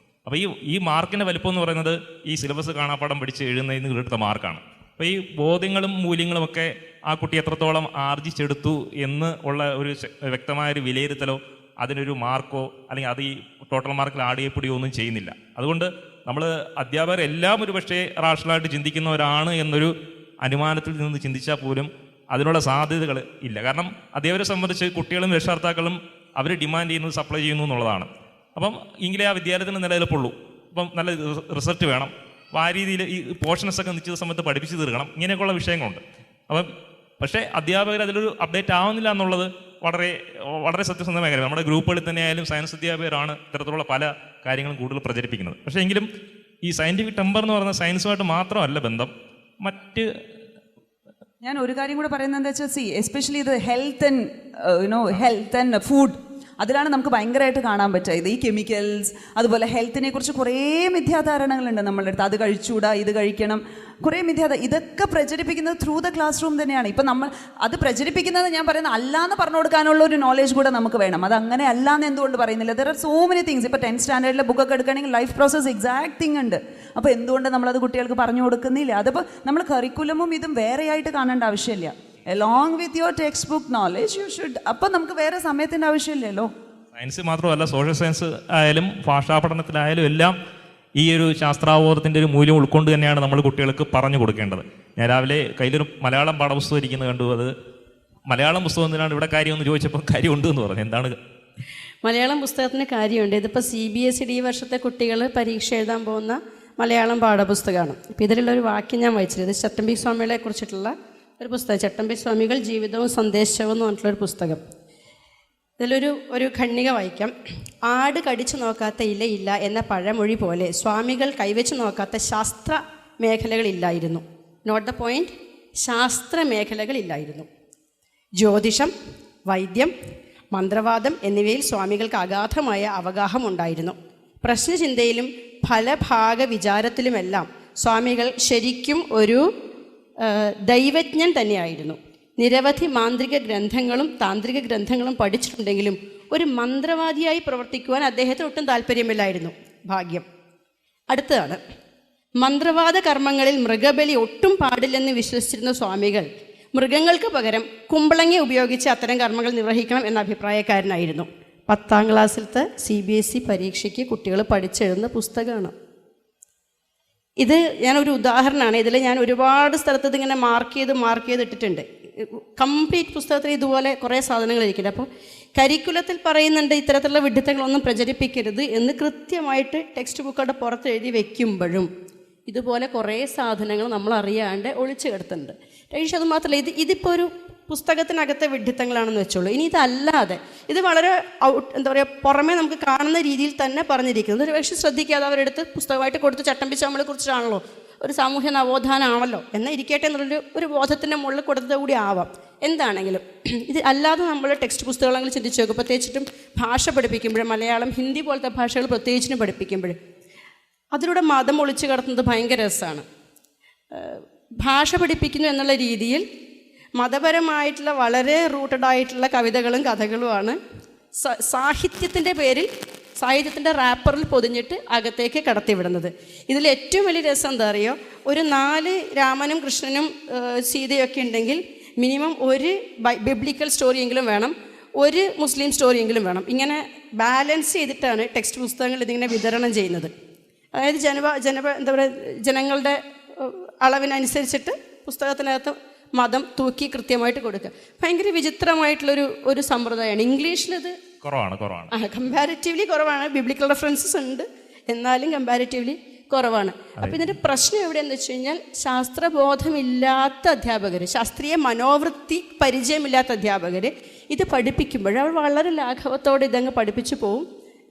അപ്പോൾ ഈ മാർക്കിൻ്റെ വലിപ്പം എന്ന് പറയുന്നത് ഈ സിലബസ് കാണാപ്പാടം പഠിച്ച് എഴുതുന്നതിന് കിട്ടുന്ന മാർക്കാണ്. അപ്പോൾ ഈ ബോധ്യങ്ങളും മൂല്യങ്ങളും ഒക്കെ ആ കുട്ടി എത്രത്തോളം ആർജിച്ചെടുത്തു എന്ന് ഉള്ള ഒരു വ്യക്തമായൊരു വിലയിരുത്തലോ അതിനൊരു മാർക്കോ അല്ലെങ്കിൽ അത് ഈ ടോട്ടൽ മാർക്കിൽ ആഡ് ചെയ്യപ്പെടുകയോ ഒന്നും ചെയ്യുന്നില്ല. അതുകൊണ്ട് നമ്മൾ അധ്യാപകർ എല്ലാം ഒരു പക്ഷേ റാഷണലായിട്ട് ചിന്തിക്കുന്നവരാണ് എന്നൊരു അനുമാനത്തിൽ നിന്ന് ചിന്തിച്ചാൽ പോലും അതിനുള്ള സാധ്യതകൾ ഇല്ല. കാരണം അധ്യാപകരെ സംബന്ധിച്ച് കുട്ടികളും രക്ഷകർത്താക്കളും അവർ ഡിമാൻഡ് ചെയ്യുന്നത് സപ്ലൈ ചെയ്യുന്നു എന്നുള്ളതാണ്. അപ്പം എങ്കിലേ ആ വിദ്യാലയത്തിന് നിലനിൽപ്പുള്ളൂ. അപ്പം നല്ല റിസൾട്ട് വേണം, അപ്പോൾ ആ രീതിയിൽ ഈ പോർഷൻസൊക്കെ നിശ്ചിത സമയത്ത് പഠിപ്പിച്ച് തീർക്കണം. ഇങ്ങനെയൊക്കെയുള്ള വിഷയങ്ങളുണ്ട്. അപ്പം പക്ഷേ അധ്യാപകർ അതിലൊരു അപ്ഡേറ്റ് ആവുന്നില്ല എന്നുള്ളത് വളരെ വളരെ സത്യസന്ധമായ കാര്യം. നമ്മുടെ ഗ്രൂപ്പുകളിൽ തന്നെ ആയാലും സയൻസ് അധ്യാപകരാണ് ഇത്തരത്തിലുള്ള പല കാര്യങ്ങളും കൂടുതൽ പ്രചരിപ്പിക്കുന്നത്. പക്ഷേ എങ്കിലും ഈ സയൻറ്റിഫിക് ടെമ്പർ എന്ന് പറയുന്ന സയൻസുമായിട്ട് മാത്രമല്ല ബന്ധം, ഞാൻ ഒരു കാര്യം കൂടെ പറയുന്നത് എന്താ വെച്ചാൽ, എസ്പെഷ്യലി ഇത് ഹെൽത്ത് ആൻഡ് ഫുഡ്, അതിലാണ് നമുക്ക് ഭയങ്കരമായിട്ട് കാണാൻ പറ്റുക. ഇത് ഈ കെമിക്കൽസ്, അതുപോലെ ഹെൽത്തിനെ കുറിച്ച് കുറേ മിഥ്യാധാരണകളുണ്ട് നമ്മളുടെ അടുത്ത്. അത് കഴിച്ചുകൂടാ, ഇത് കഴിക്കണം, കുറേ ഇതൊക്കെ പ്രചരിപ്പിക്കുന്നത് ത്രൂ ദ ക്ലാസ് റൂം തന്നെയാണ്. ഇപ്പം നമ്മൾ അത് പ്രചരിപ്പിക്കുന്നത്, ഞാൻ പറയുന്നത് അല്ലാന്ന് പറഞ്ഞു കൊടുക്കാനുള്ള ഒരു നോളേജ് കൂടെ നമുക്ക് വേണം. അത് അങ്ങനെ അല്ലാന്ന് എന്തുകൊണ്ട് പറയുന്നില്ല? There are so many things. ഇപ്പോൾ 10th സ്റ്റാൻഡേർഡിലെ ബുക്കൊക്കെ എടുക്കുകയാണെങ്കിൽ ലൈഫ് പ്രോസസ് എക്സാക്ട് തിങ് ഉണ്ട്. അപ്പോൾ എന്തുകൊണ്ട് നമ്മളത് കുട്ടികൾക്ക് പറഞ്ഞു കൊടുക്കുന്നില്ല? അതിപ്പോൾ നമ്മൾ കരിക്കുലമും ഇതും വേറെയായിട്ട് കാണേണ്ട ആവശ്യമില്ല. Along with your text book knowledge you should. അപ്പം നമുക്ക് വേറെ സമയത്തിൻ്റെ ആവശ്യമില്ലല്ലോ. സയൻസ് മാത്രമല്ല, സോഷ്യൽ സയൻസ് ആയാലും ഭാഷാ പഠനത്തിലായാലും എല്ലാം ഈ ഒരു ശാസ്ത്രാവബോധത്തിൻ്റെ ഒരു മൂല്യം ഉൾക്കൊണ്ട് തന്നെയാണ് നമ്മൾ കുട്ടികൾക്ക് പറഞ്ഞു കൊടുക്കേണ്ടത്. ഞാൻ രാവിലെ കയ്യിലൊരു മലയാളം പാഠപുസ്തകം ഇരിക്കുന്നത് കണ്ടു. അത് മലയാളം പുസ്തകം എന്തിനാണ് ഇവിടെ കാര്യമെന്ന് ചോദിച്ചപ്പോൾ കാര്യമുണ്ട് എന്ന് പറഞ്ഞു. എന്താണ് മലയാളം പുസ്തകത്തിന് കാര്യമുണ്ട്? ഇതിപ്പോൾ CBSE ഈ വർഷത്തെ കുട്ടികൾ പരീക്ഷ എഴുതാൻ പോകുന്ന മലയാളം പാഠപുസ്തകമാണ്. ഇപ്പോൾ ഇതിലുള്ളൊരു വാക്യം ഞാൻ വായിച്ചത്, ഇത് ചട്ടമ്പി സ്വാമികളെ കുറിച്ചിട്ടുള്ള ഒരു പുസ്തകം. ചട്ടമ്പി സ്വാമികൾ ജീവിതവും സന്ദേശവും എന്ന് പറഞ്ഞിട്ടുള്ളൊരു പുസ്തകം. ഇതിലൊരു ഖണ്ഡിക വായിക്കാം. ആട് കടിച്ചു നോക്കാത്ത ഇലയില്ല എന്ന പഴമൊഴി പോലെ സ്വാമികൾ കൈവച്ച് നോക്കാത്ത ശാസ്ത്ര മേഖലകളില്ലായിരുന്നു. Not the point. ശാസ്ത്ര മേഖലകളില്ലായിരുന്നു. ജ്യോതിഷം, വൈദ്യം, മന്ത്രവാദം എന്നിവയിൽ സ്വാമികൾക്ക് അഗാധമായ അവഗാഹമുണ്ടായിരുന്നു. പ്രശ്നചിന്തയിലും ഫലഭാഗ വിചാരത്തിലുമെല്ലാം സ്വാമികൾ ശരിക്കും ഒരു ദൈവജ്ഞൻ തന്നെയായിരുന്നു. നിരവധി മാന്ത്രിക ഗ്രന്ഥങ്ങളും താന്ത്രിക ഗ്രന്ഥങ്ങളും പഠിച്ചിട്ടുണ്ടെങ്കിലും ഒരു മന്ത്രവാദിയായി പ്രവർത്തിക്കുവാൻ അദ്ദേഹത്തിന് ഒട്ടും താല്പര്യമില്ലായിരുന്നു. ഭാഗ്യം. അടുത്തതാണ്, മന്ത്രവാദ കർമ്മങ്ങളിൽ മൃഗബലി ഒട്ടും പാടില്ലെന്ന് വിശ്വസിച്ചിരുന്ന സ്വാമികൾ മൃഗങ്ങൾക്ക് പകരം കുമ്പളങ്ങ ഉപയോഗിച്ച് അത്തരം കർമ്മങ്ങൾ നിർവഹിക്കണം എന്ന അഭിപ്രായക്കാരനായിരുന്നു. 10ാം ക്ലാസ്സിലത്തെ CBSE പരീക്ഷയ്ക്ക് കുട്ടികൾ പഠിച്ചെഴുതുന്ന പുസ്തകമാണ് ഇത്. ഞാനൊരു ഉദാഹരണമാണ്. ഇതിൽ ഞാൻ ഒരുപാട് സ്ഥലത്ത് ഇതിങ്ങനെ മാർക്ക് ചെയ്ത് ഇട്ടിട്ടുണ്ട്. കംപ്ലീറ്റ് പുസ്തകത്തിൽ ഇതുപോലെ കുറേ സാധനങ്ങൾ ഇരിക്കുന്നുണ്ട്. അപ്പോൾ കരിക്കുലത്തിൽ പറയുന്നുണ്ട് ഇത്തരത്തിലുള്ള വിഡ്ഢിത്തങ്ങളൊന്നും പ്രചരിപ്പിക്കരുത് എന്ന് കൃത്യമായിട്ട് ടെക്സ്റ്റ് ബുക്കുകളുടെ പുറത്ത് എഴുതി വെക്കുമ്പോഴും ഇതുപോലെ കുറേ സാധനങ്ങൾ നമ്മൾ അറിയാണ്ട് ഒളിച്ചു കിടത്തുന്നുണ്ട്. പക്ഷേ അത് മാത്രമല്ല, ഇതിപ്പോൾ ഒരു പുസ്തകത്തിനകത്തെ വിഡ്ഢിത്തങ്ങളാണെന്ന് വെച്ചോളൂ. ഇനി ഇതല്ലാതെ ഇത് വളരെ എന്താ പറയുക, പുറമേ നമുക്ക് കാണുന്ന രീതിയിൽ തന്നെ പറഞ്ഞിരിക്കുന്നത്. ഒരു പക്ഷേ ശ്രദ്ധിക്കാതെ അവരെടുത്ത് പുസ്തകമായിട്ട് കൊടുത്ത് ചട്ടമ്പി സ്വാമികളെ കുറിച്ചാണല്ലോ, ഒരു സാമൂഹ്യ നവോത്ഥാനമാണല്ലോ എന്നാൽ ഇരിക്കട്ടെ എന്നുള്ളൊരു ബോധത്തിൻ്റെ മുകളിൽ കൊടുത്തത് കൂടി ആവാം. എന്താണെങ്കിലും ഇത് അല്ലാതെ നമ്മൾ ടെക്സ്റ്റ് പുസ്തകങ്ങൾ ചിന്തിച്ച് നോക്കും. പ്രത്യേകിച്ചിട്ടും ഭാഷ പഠിപ്പിക്കുമ്പോഴും മലയാളം, ഹിന്ദി പോലത്തെ ഭാഷകൾ പ്രത്യേകിച്ചിനും പഠിപ്പിക്കുമ്പോഴും അതിലൂടെ മതം ഒളിച്ചു കിടത്തുന്നത് ഭയങ്കര രസമാണ്. ഭാഷ പഠിപ്പിക്കുന്നു എന്നുള്ള രീതിയിൽ മതപരമായിട്ടുള്ള വളരെ റൂട്ടഡ് ആയിട്ടുള്ള കവിതകളും കഥകളുമാണ്. സാഹിത്യത്തിൻ്റെ പേരിൽ, സാഹിത്യത്തിൻ്റെ റാപ്പറിൽ പൊതിഞ്ഞിട്ട് അകത്തേക്ക് കടത്തിവിടുന്നത്. ഇതിൽ ഏറ്റവും വലിയ രസം എന്താ അറിയോ, ഒരു 4 രാമനും കൃഷ്ണനും സീതയൊക്കെ ഉണ്ടെങ്കിൽ മിനിമം ഒരു ബിബ്ലിക്കൽ സ്റ്റോറിയെങ്കിലും വേണം, ഒരു മുസ്ലിം സ്റ്റോറിയെങ്കിലും വേണം. ഇങ്ങനെ ബാലൻസ് ചെയ്തിട്ടാണ് ടെക്സ്റ്റ് പുസ്തകങ്ങൾ ഇതിങ്ങനെ വിതരണം ചെയ്യുന്നത്. അതായത് എന്താ പറയുക, ജനങ്ങളുടെ അളവിനനുസരിച്ചിട്ട് പുസ്തകത്തിനകത്ത് മതം തൂക്കി കൃത്യമായിട്ട് കൊടുക്കുക. ഭയങ്കര വിചിത്രമായിട്ടുള്ളൊരു സമ്പ്രദായമാണ്. ഇംഗ്ലീഷിലത് കുറവാണ് കമ്പാരിറ്റീവ്ലി കുറവാണ്. ബിബ്ലിക്കൽ റെഫറൻസസ് ഉണ്ട്, എന്നാലും കമ്പാരിറ്റീവ്ലി കുറവാണ്. അപ്പോൾ ഇതിൻ്റെ പ്രശ്നം എവിടെയെന്ന് വെച്ച് കഴിഞ്ഞാൽ, ശാസ്ത്രബോധമില്ലാത്ത അധ്യാപകർ, ശാസ്ത്രീയ മനോവൃത്തി പരിചയമില്ലാത്ത അധ്യാപകർ ഇത് പഠിപ്പിക്കുമ്പോൾ അവർ വളരെ ലാഘവത്തോടെ ഇതങ്ങ് പഠിപ്പിച്ചു പോവും.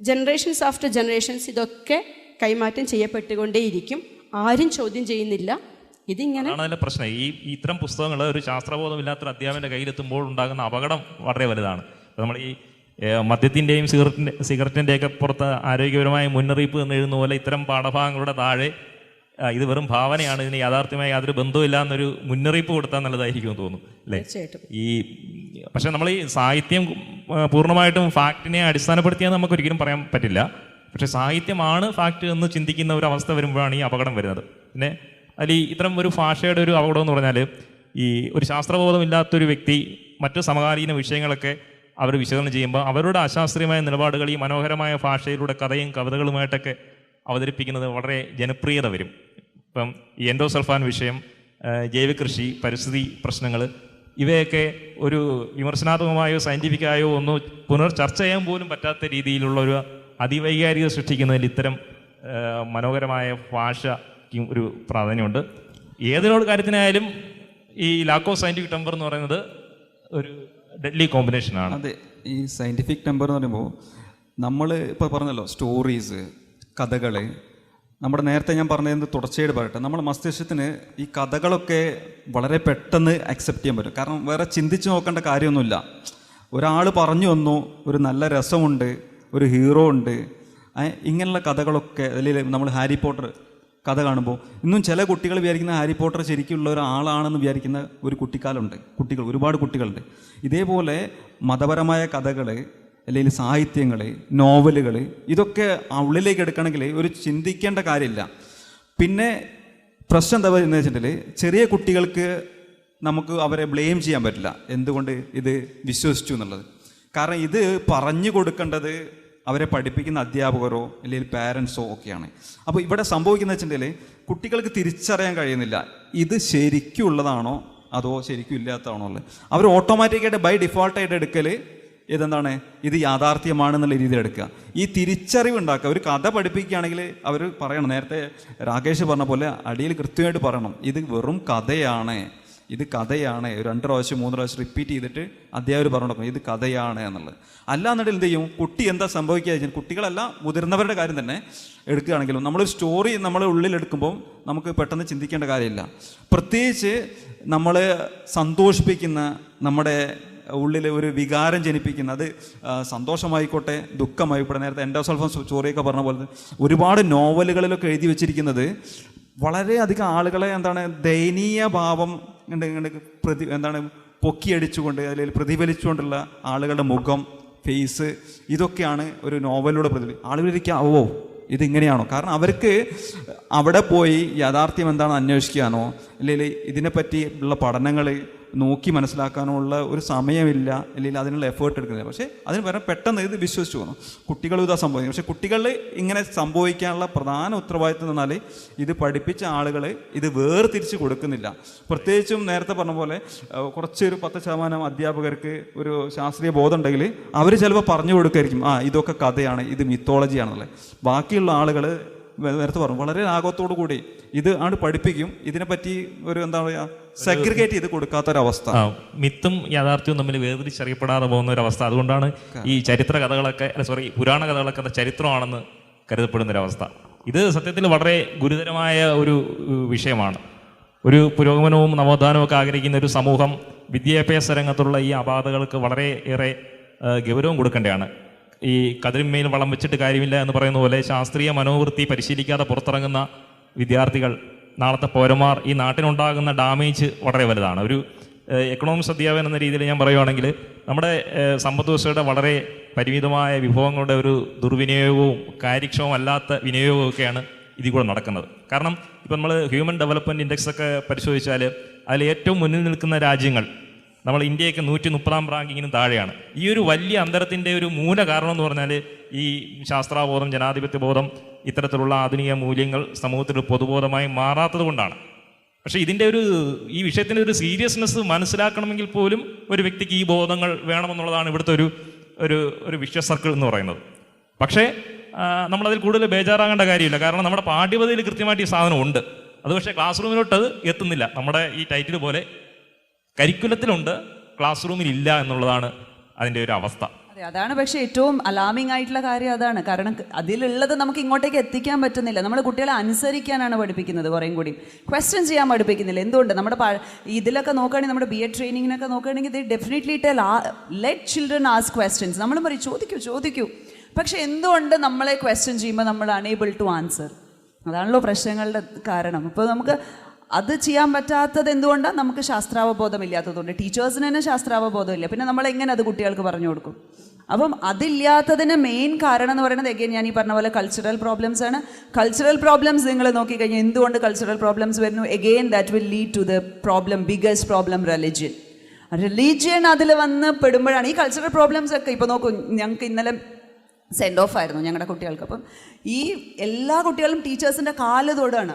ജനറേഷൻസ് ആഫ്റ്റർ ജനറേഷൻസ് ഇതൊക്കെ കൈമാറ്റം ചെയ്യപ്പെട്ടുകൊണ്ടേയിരിക്കും. ആരും ചോദ്യം ചെയ്യുന്നില്ല. ഇതിങ്ങനെ അതിൻ്റെ പ്രശ്നം. ഇത്തരം പുസ്തകങ്ങൾ ഒരു ശാസ്ത്രബോധമില്ലാത്തൊരു അധ്യാപകൻ്റെ കയ്യിലെത്തുമ്പോൾ ഉണ്ടാകുന്ന അപകടം വളരെ വലുതാണ്. നമ്മൾ ഈ മദ്യത്തിൻ്റെയും സിഗരറ്റിൻ്റെയൊക്കെ പുറത്ത് ആരോഗ്യപരമായ മുന്നറിയിപ്പ് എന്ന് എഴുതുന്ന പോലെ ഇത്തരം പാഠഭാഗങ്ങളുടെ താഴെ ഇത് വെറും ഭാവനയാണ്, ഇതിന് യാഥാർത്ഥ്യമായി യാതൊരു ബന്ധമില്ല എന്നൊരു മുന്നറിയിപ്പ് കൊടുത്താൽ നല്ലതായിരിക്കും തോന്നുന്നു അല്ലേ? പക്ഷെ നമ്മൾ ഈ സാഹിത്യം പൂർണ്ണമായിട്ടും ഫാക്റ്റിനെ അടിസ്ഥാനപ്പെടുത്തിയാൽ നമുക്ക് ഒരിക്കലും പറയാൻ പറ്റില്ല. പക്ഷെ സാഹിത്യമാണ് ഫാക്റ്റ് എന്ന് ചിന്തിക്കുന്ന ഒരു അവസ്ഥ വരുമ്പോഴാണ് ഈ അപകടം വരുന്നത്. പിന്നെ അതിൽ ഇത്തരം ഒരു ഭാഷയുടെ ഒരു അപകടം എന്ന് പറഞ്ഞാൽ, ഈ ഒരു ശാസ്ത്രബോധമില്ലാത്തൊരു വ്യക്തി മറ്റ് സമകാലീന വിഷയങ്ങളൊക്കെ അവർ വിശകലനം ചെയ്യുമ്പോൾ അവരുടെ അശാസ്ത്രീയമായ നിലപാടുകൾ ഈ മനോഹരമായ ഭാഷയിലൂടെ കഥയും കവിതകളുമായിട്ടൊക്കെ അവതരിപ്പിക്കുന്നത് വളരെ ജനപ്രിയത വരും. ഇപ്പം ഈ എൻഡോസൾഫാൻ വിഷയം, ജൈവകൃഷി, പരിസ്ഥിതി പ്രശ്നങ്ങൾ, ഇവയൊക്കെ ഒരു വിമർശനാത്മകമായോ സയൻറ്റിഫിക്കായോ ഒന്നും ചർച്ച ചെയ്യാൻ പോലും പറ്റാത്ത രീതിയിലുള്ള ഒരു അതിവൈകാരികത സൃഷ്ടിക്കുന്നതിൽ ഇത്തരം മനോഹരമായ ഭാഷയ്ക്കും ഒരു പ്രാധാന്യമുണ്ട്. ഏതൊരു കാര്യത്തിനായാലും ഈ ലാക്ക് ഓഫ് സയൻറ്റിഫിക് ടെമ്പർ എന്ന് പറയുന്നത് ഒരു ഡെഡ്ലി കോമ്പിനേഷനാണ്. അതെ, ഈ സയൻറ്റിഫിക് ടെമ്പർ എന്ന് പറയുമ്പോൾ നമ്മൾ ഇപ്പോൾ പറഞ്ഞല്ലോ, സ്റ്റോറീസ്, കഥകൾ, നമ്മുടെ നേരത്തെ ഞാൻ പറഞ്ഞത് തുടർച്ചയായിട്ട് പറയട്ടെ, നമ്മുടെ മസ്തിഷ്കത്തിന് ഈ കഥകളൊക്കെ വളരെ പെട്ടെന്ന് അക്സെപ്റ്റ് ചെയ്യാൻ പറ്റും. കാരണം വേറെ ചിന്തിച്ച് നോക്കേണ്ട കാര്യമൊന്നുമില്ല. ഒരാൾ പറഞ്ഞു വന്നു, ഒരു നല്ല രസമുണ്ട്, ഒരു ഹീറോ ഉണ്ട്, ഇങ്ങനെയുള്ള കഥകളൊക്കെ. അതിൽ നമ്മൾ ഹാരി പോട്ടർ കഥ കാണുമ്പോൾ ഇന്നും ചില കുട്ടികൾ വിചാരിക്കുന്ന ഹാരി പോട്ടർ ശരിക്കുള്ള ഒരാളാണെന്ന് വിചാരിക്കുന്ന ഒരു ഒരുപാട് കുട്ടികളുണ്ട്. ഇതേപോലെ മതപരമായ കഥകൾ, അല്ലെങ്കിൽ സാഹിത്യങ്ങൾ, നോവലുകൾ, ഇതൊക്കെ ഉള്ളിലേക്ക് എടുക്കണമെങ്കിൽ ഒരു ചിന്തിക്കേണ്ട കാര്യമില്ല. പിന്നെ പ്രശ്നം എന്താ പറയുന്നത് വെച്ചിട്ടുണ്ടെങ്കിൽ, ചെറിയ കുട്ടികൾക്ക് നമുക്ക് അവരെ ബ്ലെയിം ചെയ്യാൻ പറ്റില്ല എന്തുകൊണ്ട് ഇത് വിശ്വസിച്ചു എന്നുള്ളത്. കാരണം ഇത് പറഞ്ഞു കൊടുക്കേണ്ടത് അവരെ പഠിപ്പിക്കുന്ന അധ്യാപകരോ അല്ലെങ്കിൽ പാരൻസോ ഒക്കെയാണ്. അപ്പോൾ ഇവിടെ സംഭവിക്കുന്നത് വെച്ചിട്ടുണ്ടെങ്കിൽ, കുട്ടികൾക്ക് തിരിച്ചറിയാൻ കഴിയുന്നില്ല ഇത് ശരിക്കും ഉള്ളതാണോ അതോ ശരിക്കും ഇല്ലാത്തതാണോ ഉള്ളത്. അവർ ഓട്ടോമാറ്റിക്കായിട്ട് ബൈ ഡിഫോൾട്ടായിട്ട് എടുക്കൽ ഇതെന്താണ്, ഇത് യാഥാർത്ഥ്യമാണെന്നുള്ള രീതിയിൽ എടുക്കുക. ഈ തിരിച്ചറിവ് ഉണ്ടാക്കുക. ഒരു കഥ പഠിപ്പിക്കുകയാണെങ്കിൽ അവർ പറയണം, നേരത്തെ രാകേഷ് പറഞ്ഞ പോലെ അടിയിൽ കൃത്യമായിട്ട് പറയണം, ഇത് വെറും കഥയാണ്, ഇത് കഥയാണ്. 2 പ്രാവശ്യം 3 പ്രാവശ്യം റിപ്പീറ്റ് ചെയ്തിട്ട് അധ്യാപകർ പറഞ്ഞു കൊടുക്കണം ഇത് കഥയാണ് എന്നുള്ളത്. അല്ലാന്നുണ്ടെങ്കിൽ എന്ത് ചെയ്യും, കുട്ടി എന്താ സംഭവിക്കുക വെച്ചാൽ, കുട്ടികളല്ല മുതിർന്നവരുടെ കാര്യം തന്നെ എടുക്കുകയാണെങ്കിലും നമ്മളൊരു സ്റ്റോറി നമ്മളെ ഉള്ളിലെടുക്കുമ്പോൾ നമുക്ക് പെട്ടെന്ന് ചിന്തിക്കേണ്ട കാര്യമില്ല. പ്രത്യേകിച്ച് നമ്മൾ സന്തോഷിപ്പിക്കുന്ന, നമ്മുടെ ഉള്ളിൽ ഒരു വികാരം ജനിപ്പിക്കുന്ന, അത് സന്തോഷമായിക്കോട്ടെ ദുഃഖമായിക്കോട്ടെ, നേരത്തെ എൻഡോസൾഫാൻ സ്റ്റോറിയൊക്കെ പറഞ്ഞ പോലെ ഒരുപാട് നോവലുകളിലൊക്കെ എഴുതി വെച്ചിരിക്കുന്നത് വളരെയധികം ആളുകളെ ദയനീയ ഭാവം പൊക്കിയടിച്ചുകൊണ്ട് അല്ലെങ്കിൽ പ്രതിഫലിച്ചുകൊണ്ടുള്ള ആളുകളുടെ മുഖം, ഫേസ്, ഇതൊക്കെയാണ് ഒരു നോവലിലൂടെ ആളുകളിരിക്കുക. ഇതിങ്ങനെയാണോ? കാരണം അവർക്ക് അവിടെ പോയി യാഥാർത്ഥ്യം എന്താണെന്ന് അന്വേഷിക്കാനോ അല്ലെങ്കിൽ ഇതിനെപ്പറ്റി ഉള്ള പഠനങ്ങൾ നോക്കി മനസ്സിലാക്കാനോ ഉള്ള ഒരു സമയമില്ല, അല്ലെങ്കിൽ അതിനുള്ള എഫേർട്ട് എടുക്കുന്നില്ല. പക്ഷേ അതിന് പകരം പെട്ടെന്ന് ഇത് വിശ്വസിച്ചു പോകുന്നു. കുട്ടികളും ഇതാ സംഭവിക്കും. പക്ഷേ കുട്ടികളിൽ ഇങ്ങനെ സംഭവിക്കാനുള്ള പ്രധാന ഉത്തരവാദിത്വം എന്നാൽ ഇത് പഠിപ്പിച്ച ആളുകൾ ഇത് വേർതിരിച്ച് കൊടുക്കുന്നില്ല. പ്രത്യേകിച്ചും നേരത്തെ പറഞ്ഞ പോലെ കുറച്ചൊരു 10% അധ്യാപകർക്ക് ഒരു ശാസ്ത്രീയ ബോധം ഉണ്ടെങ്കിൽ അവർ ചിലപ്പോൾ പറഞ്ഞു കൊടുക്കുമായിരിക്കും, ഇതൊക്കെ കഥയാണ്, ഇത് മിത്തോളജിയാണെന്നുള്ളത്. ബാക്കിയുള്ള ആളുകൾ നേരത്തെ പറഞ്ഞു വളരെ ലാഘവത്തോടു കൂടി ഇത് ആണ് പഠിപ്പിക്കും. ഇതിനെപ്പറ്റി ഒരു സെഗ്രിഗേറ്റ് ചെയ്ത് കൊടുക്കാത്തൊരവസ്ഥ, മിത്തും യാഥാർത്ഥ്യവും തമ്മിൽ വേർതിരിച്ചറിയപ്പെടാതെ പോകുന്ന ഒരു അവസ്ഥ. അതുകൊണ്ടാണ് ഈ ചരിത്ര കഥകളൊക്കെ പുരാണ കഥകളൊക്കെ അത് ചരിത്രമാണെന്ന് കരുതപ്പെടുന്നൊരവസ്ഥ. ഇത് സത്യത്തിൽ വളരെ ഗുരുതരമായ ഒരു വിഷയമാണ്. ഒരു പുരോഗമനവും നവോത്ഥാനവും ഒക്കെ ആഗ്രഹിക്കുന്ന ഒരു സമൂഹം വിദ്യാഭ്യാസ രംഗത്തുള്ള ഈ അപാധകൾക്ക് വളരെ ഏറെ ഗൗരവം കൊടുക്കേണ്ടതാണ്. ഈ കതിരിന്മേൽ വളം വെച്ചിട്ട് കാര്യമില്ല എന്ന് പറയുന്ന പോലെ ശാസ്ത്രീയ മനോവൃത്തി പരിശീലിക്കാതെ പുറത്തിറങ്ങുന്ന വിദ്യാർത്ഥികൾ, നാളത്തെ പൗരന്മാർ, ഈ നാട്ടിനുണ്ടാകുന്ന ഡാമേജ് വളരെ വലുതാണ്. ഒരു എക്കണോമിക്സ് അധ്യാപകൻ എന്ന രീതിയിൽ ഞാൻ പറയുവാണെങ്കിൽ നമ്മുടെ സമ്പദ് വ്യവസ്ഥയുടെ വളരെ പരിമിതമായ വിഭവങ്ങളുടെ ഒരു ദുർവിനിയോഗവും കാര്യക്ഷമമല്ലാത്ത വിനിയോഗവും ഒക്കെയാണ് ഇതിൽ കൂടെ നടക്കുന്നത്. കാരണം ഇപ്പം നമ്മൾ ഹ്യൂമൻ ഡെവലപ്മെൻറ്റ് ഇൻഡെക്സ് ഒക്കെ പരിശോധിച്ചാൽ അതിൽ ഏറ്റവും മുന്നിൽ നിൽക്കുന്ന രാജ്യങ്ങൾ നമ്മൾ ഇന്ത്യയൊക്കെ 130 റാങ്കിങ്ങിനും താഴെയാണ്. ഈ ഒരു വലിയ അന്തരത്തിൻ്റെ ഒരു മൂല കാരണം എന്ന് പറഞ്ഞാൽ ഈ ശാസ്ത്രാബോധം, ജനാധിപത്യ ബോധം, ഇത്തരത്തിലുള്ള ആധുനിക മൂല്യങ്ങൾ സമൂഹത്തിൽ പൊതുബോധമായി മാറാത്തത് കൊണ്ടാണ്. പക്ഷേ ഇതിൻ്റെ ഈ വിഷയത്തിൻ്റെ ഒരു സീരിയസ്നെസ് മനസ്സിലാക്കണമെങ്കിൽ പോലും ഒരു വ്യക്തിക്ക് ഈ ബോധങ്ങൾ വേണമെന്നുള്ളതാണ് ഇവിടുത്തെ ഒരു വിഷ്വ സർക്കിൾ എന്ന് പറയുന്നത്. പക്ഷേ നമ്മളതിൽ കൂടുതൽ ബേജാറാകേണ്ട കാര്യമില്ല. കാരണം നമ്മുടെ പാഠ്യപദ്ധതിയിൽ കൃത്യമായിട്ട് ഈ സാധനം ഉണ്ട്. അത് പക്ഷേ ക്ലാസ് റൂമിലോട്ട് അത് എത്തുന്നില്ല. നമ്മുടെ ഈ ടൈറ്റിൽ പോലെ കരിക്കുലത്തിലുണ്ട്, ക്ലാസ് റൂമിൽ ഇല്ല എന്നുള്ളതാണ് അതിൻ്റെ ഒരു അവസ്ഥ. അതെ, അതാണ് പക്ഷേ ഏറ്റവും അലാമിംഗ് ആയിട്ടുള്ള കാര്യം അതാണ്. കാരണം അതിലുള്ളത് നമുക്ക് ഇങ്ങോട്ടേക്ക് എത്തിക്കാൻ പറ്റുന്നില്ല. നമ്മൾ കുട്ടികളെ അനുസരിക്കാനാണ് പഠിപ്പിക്കുന്നത്, കുറേയും കൂടി ക്വസ്റ്റ്യൻ ചെയ്യാൻ പഠിപ്പിക്കുന്നില്ല. എന്തുകൊണ്ട്? നമ്മുടെ ഇതിലൊക്കെ നോക്കുകയാണെങ്കിൽ, നമ്മുടെ BEd ട്രെയിനിങ്ങിനൊക്കെ നോക്കുകയാണെങ്കിൽ ഇത് definitely let children ask questions. നമ്മൾ പറയും ചോദിക്കൂ. പക്ഷെ എന്തുകൊണ്ട് നമ്മളെ ക്വസ്റ്റ്യൻ ചെയ്യുമ്പോൾ നമ്മൾ അണേബിൾ ടു ആൻസർ? അതാണല്ലോ പ്രശ്നങ്ങളുടെ കാരണം. ഇപ്പോൾ നമുക്ക് അത് ചെയ്യാൻ പറ്റാത്തത് എന്തുകൊണ്ടാണ്? നമുക്ക് ശാസ്ത്രാവബോധമില്ലാത്തതുകൊണ്ട്. ടീച്ചേഴ്സിന് തന്നെ ശാസ്ത്രാവബോധമില്ല, പിന്നെ നമ്മൾ എങ്ങനെ അത് കുട്ടികൾക്ക് പറഞ്ഞു കൊടുക്കും? അപ്പം അതില്ലാത്തതിന് മെയിൻ കാരണം എന്ന് പറയുന്നത് എഗെയിൻ ഞാൻ ഈ പറഞ്ഞ പോലെ കൾച്ചറൽ പ്രോബ്ലംസ് ആണ്. കൾച്ചറൽ പ്രോബ്ലംസ് നിങ്ങൾ നോക്കിക്കഴിഞ്ഞാൽ എന്തുകൊണ്ട് കൾച്ചറൽ പ്രോബ്ലംസ് വരുന്നു? Again that will lead to the problem, biggest problem, religion അതിൽ വന്ന് പെടുമ്പോഴാണ് ഈ കൾച്ചറൽ പ്രോബ്ലംസ് ഒക്കെ. ഇപ്പോൾ നോക്കൂ, ഞങ്ങൾക്ക് ഇന്നലെ സെൻഡ് ഓഫ് ആയിരുന്നു ഞങ്ങളുടെ കുട്ടികൾക്ക്. അപ്പം ഈ എല്ലാ കുട്ടികളും ടീച്ചേഴ്സിൻ്റെ കാല് തൊടാണ്.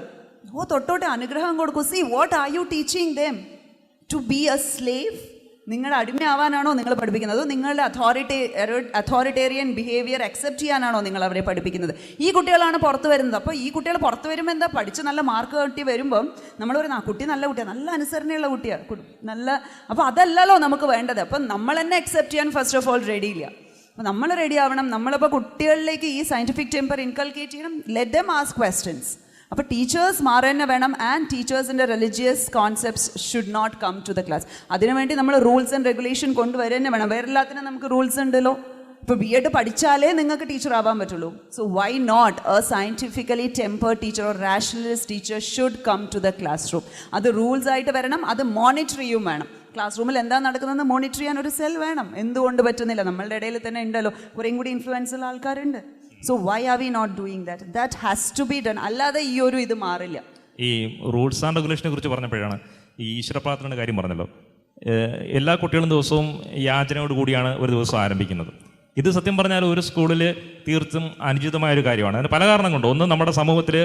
തൊട്ടോട്ടെ, അനുഗ്രഹം കൊടുക്കൂ. See what are you teaching them? To be a slave? നിങ്ങളുടെ അടിമയാവാനാണോ നിങ്ങൾ പഠിപ്പിക്കുന്നത്? അതോ നിങ്ങളുടെ അതോറിറ്റേറിയൻ ബിഹേവിയർ അക്സെപ്റ്റ് ചെയ്യാനാണോ നിങ്ങൾ അവരെ പഠിപ്പിക്കുന്നത്? ഈ കുട്ടികളാണ് പുറത്ത് വരുന്നത്. അപ്പോൾ ഈ കുട്ടികൾ പുറത്ത് വരുമ്പോൾ എന്താ, പഠിച്ച് നല്ല മാർക്ക് കിട്ടി വരുമ്പം നമ്മൾ പറയുന്നത് കുട്ടി നല്ല കുട്ടിയാണ്, നല്ല അനുസരണയുള്ള കുട്ടിയാണ്, നല്ല. അപ്പോൾ അതല്ലല്ലോ നമുക്ക് വേണ്ടത്. അപ്പം നമ്മൾ തന്നെ അക്സെപ്റ്റ് ചെയ്യാൻ ഫസ്റ്റ് ഓഫ് ഓൾ റെഡിയില്ല. അപ്പോൾ നമ്മൾ റെഡി ആവണം. നമ്മളിപ്പോൾ കുട്ടികളിലേക്ക് ഈ സയൻറ്റിഫിക് ടെമ്പർ ഇൻകൾക്കേറ്റ് ചെയ്യണം. Let them ask questions. അപ്പോൾ ടീച്ചേഴ്സ് മാറുക തന്നെ വേണം. ആൻഡ് ടീച്ചേഴ്സിൻ്റെ religious concepts should not come to the class. അതിനുവേണ്ടി നമ്മൾ റൂൾസ് ആൻഡ് റെഗുലേഷൻ കൊണ്ടുവരുക തന്നെ വേണം. വേറെ എല്ലാത്തിനും നമുക്ക് റൂൾസ് ഉണ്ടല്ലോ. ഇപ്പോൾ BEd പഠിച്ചാലേ നിങ്ങൾക്ക് ടീച്ചർ ആവാൻ പറ്റുള്ളൂ. So why not a scientifically tempered teacher or rationalist teacher should come to the classroom. അത് റൂൾസ് ആയിട്ട് വരണം. അത് മോണിറ്റർ ചെയ്യും വേണം. ക്ലാസ് റൂമിൽ എന്താ നടക്കുന്നതെന്ന് മോണിറ്റർ ചെയ്യാൻ ഒരു സെൽ വേണം. എന്തുകൊണ്ട് പറ്റുന്നില്ല? നമ്മളുടെ ഇടയിൽ തന്നെ ഉണ്ടല്ലോ കുറേയും കൂടി ഇൻഫ്ലുവൻസ് ഉള്ള ആൾക്കാരുണ്ട്. So why are we not doing that? That has to be done. അല്ലാതെ ഈ ഒരു ഇത് മാറില്ല. ഈ റൂൾസ് ആൻഡ് റെഗുലേഷനെ കുറിച്ച് പറഞ്ഞപ്പോഴാണ് ഈ ഈശ്വരപ്രാർത്ഥനയുടെ കാര്യം പറഞ്ഞല്ലോ. എല്ലാ കുട്ടികളും ദിവസവും യാചനയോട് കൂടിയാണ് ഒരു ദിവസം ആരംഭിക്കുന്നത്. ഇത് സത്യം പറഞ്ഞാൽ ഒരു സ്കൂളിൽ തീർത്തും അനുചിതമായൊരു കാര്യമാണ്. അതിന് പല കാരണം കൊണ്ട്. ഒന്ന്, നമ്മുടെ സമൂഹത്തിൽ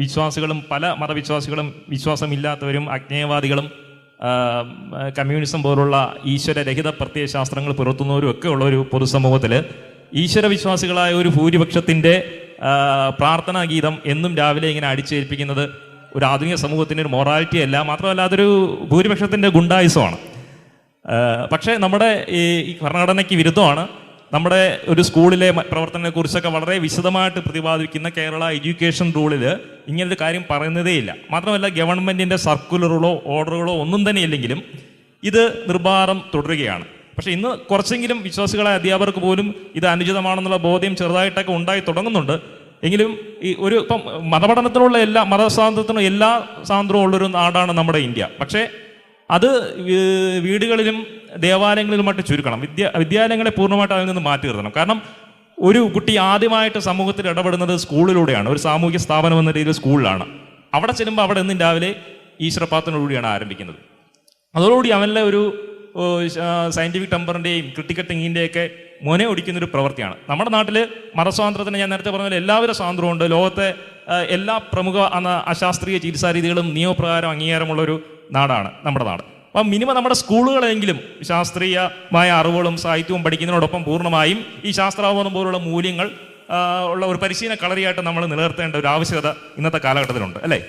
വിശ്വാസികളും പല മതവിശ്വാസികളും വിശ്വാസമില്ലാത്തവരും അജ്ഞേയവാദികളും കമ്മ്യൂണിസം പോലുള്ള ഈശ്വരരഹിത പ്രത്യയശാസ്ത്രങ്ങൾ പുലർത്തുന്നവരും ഒക്കെ ഉള്ള ഒരു പൊതുസമൂഹത്തിൽ ഈശ്വരവിശ്വാസികളായ ഒരു ഭൂരിപക്ഷത്തിൻ്റെ പ്രാർത്ഥനാ ഗീതം എന്നും രാവിലെ ഇങ്ങനെ അടിച്ചേൽപ്പിക്കുന്നത് ഒരു ആധുനിക സമൂഹത്തിൻ്റെ ഒരു മൊറാലിറ്റി അല്ല, മാത്രമല്ല അതൊരു ഭൂരിപക്ഷത്തിൻ്റെ ഗുണ്ടായുസമാണ്. പക്ഷേ നമ്മുടെ ഈ ഭരണഘടനയ്ക്ക് വിരുദ്ധമാണ്. നമ്മുടെ ഒരു സ്കൂളിലെ പ്രവർത്തനത്തെക്കുറിച്ചൊക്കെ വളരെ വിശദമായിട്ട് പ്രതിപാദിക്കുന്ന കേരള എഡ്യൂക്കേഷൻ റൂളിൽ ഇങ്ങനൊരു കാര്യം പറയുന്നതേയില്ല. മാത്രമല്ല ഗവൺമെൻറ്റിൻ്റെ സർക്കുലറുകളോ ഓർഡറുകളോ ഒന്നും തന്നെ ഇല്ലെങ്കിലും ഇത് നിർബാധം തുടരുകയാണ്. പക്ഷേ ഇന്ന് കുറച്ചെങ്കിലും വിശ്വാസികളായ അധ്യാപകർക്ക് പോലും ഇത് അനുചിതമാണെന്നുള്ള ബോധ്യം ചെറുതായിട്ടൊക്കെ ഉണ്ടായി തുടങ്ങുന്നുണ്ട്. എങ്കിലും ഈ ഇപ്പം മതപഠനത്തിനുള്ള മതസ്വാതന്ത്ര്യത്തിനുള്ള എല്ലാ സ്വാതന്ത്ര്യവും ഉള്ളൊരു നാടാണ് നമ്മുടെ ഇന്ത്യ. പക്ഷേ അത് വീടുകളിലും ദേവാലയങ്ങളിലുമായിട്ട് ചുരുക്കണം. വിദ്യാലയങ്ങളെ പൂർണ്ണമായിട്ട് അതിൽ നിന്ന് മാറ്റി നിർത്തണം. കാരണം ഒരു കുട്ടി ആദ്യമായിട്ട് സമൂഹത്തിൽ ഇടപെടുന്നത് സ്കൂളിലൂടെയാണ്. ഒരു സാമൂഹിക സ്ഥാപനം എന്ന രീതിയിൽ സ്കൂളിലാണ്. അവിടെ ചെല്ലുമ്പോൾ അവിടെ എന്നും രാവിലെ ഈശ്വരപ്രാർത്ഥനയോടുകൂടിയാണ് ആരംഭിക്കുന്നത്. അതോടുകൂടി അവനിലെ ഒരു സയൻറ്റിഫിക് ടെമ്പറിൻ്റെയും ക്രിട്ടിക്കൽ തിങ്കിൻ്റെയൊക്കെ മുന ഒടിക്കുന്നൊരു പ്രവൃത്തിയാണ്. നമ്മുടെ നാട്ടിൽ മതസ്വാതന്ത്ര്യത്തിന് ഞാൻ നേരത്തെ പറഞ്ഞ പോലെ എല്ലാവരും സ്വാതന്ത്ര്യമുണ്ട്. ലോകത്തെ എല്ലാ പ്രമുഖ അശാസ്ത്രീയ ചികിത്സാ രീതികളും നിയമപ്രകാരം അംഗീകാരമുള്ളൊരു നാടാണ് നമ്മുടെ നാട്. അപ്പം മിനിമം നമ്മുടെ സ്കൂളുകളെങ്കിലും ശാസ്ത്രീയമായ അറിവുകളും സാഹിത്യവും പഠിക്കുന്നതിനോടൊപ്പം പൂർണ്ണമായും ഈ ശാസ്ത്രാവബോധം പോലുള്ള മൂല്യങ്ങൾ ഉള്ള ഒരു പരിശീലന കളരിയായിട്ട് നമ്മൾ നിലനിർത്തേണ്ട ഒരു ആവശ്യകത ഇന്നത്തെ കാലഘട്ടത്തിലുണ്ട്, അല്ലേ?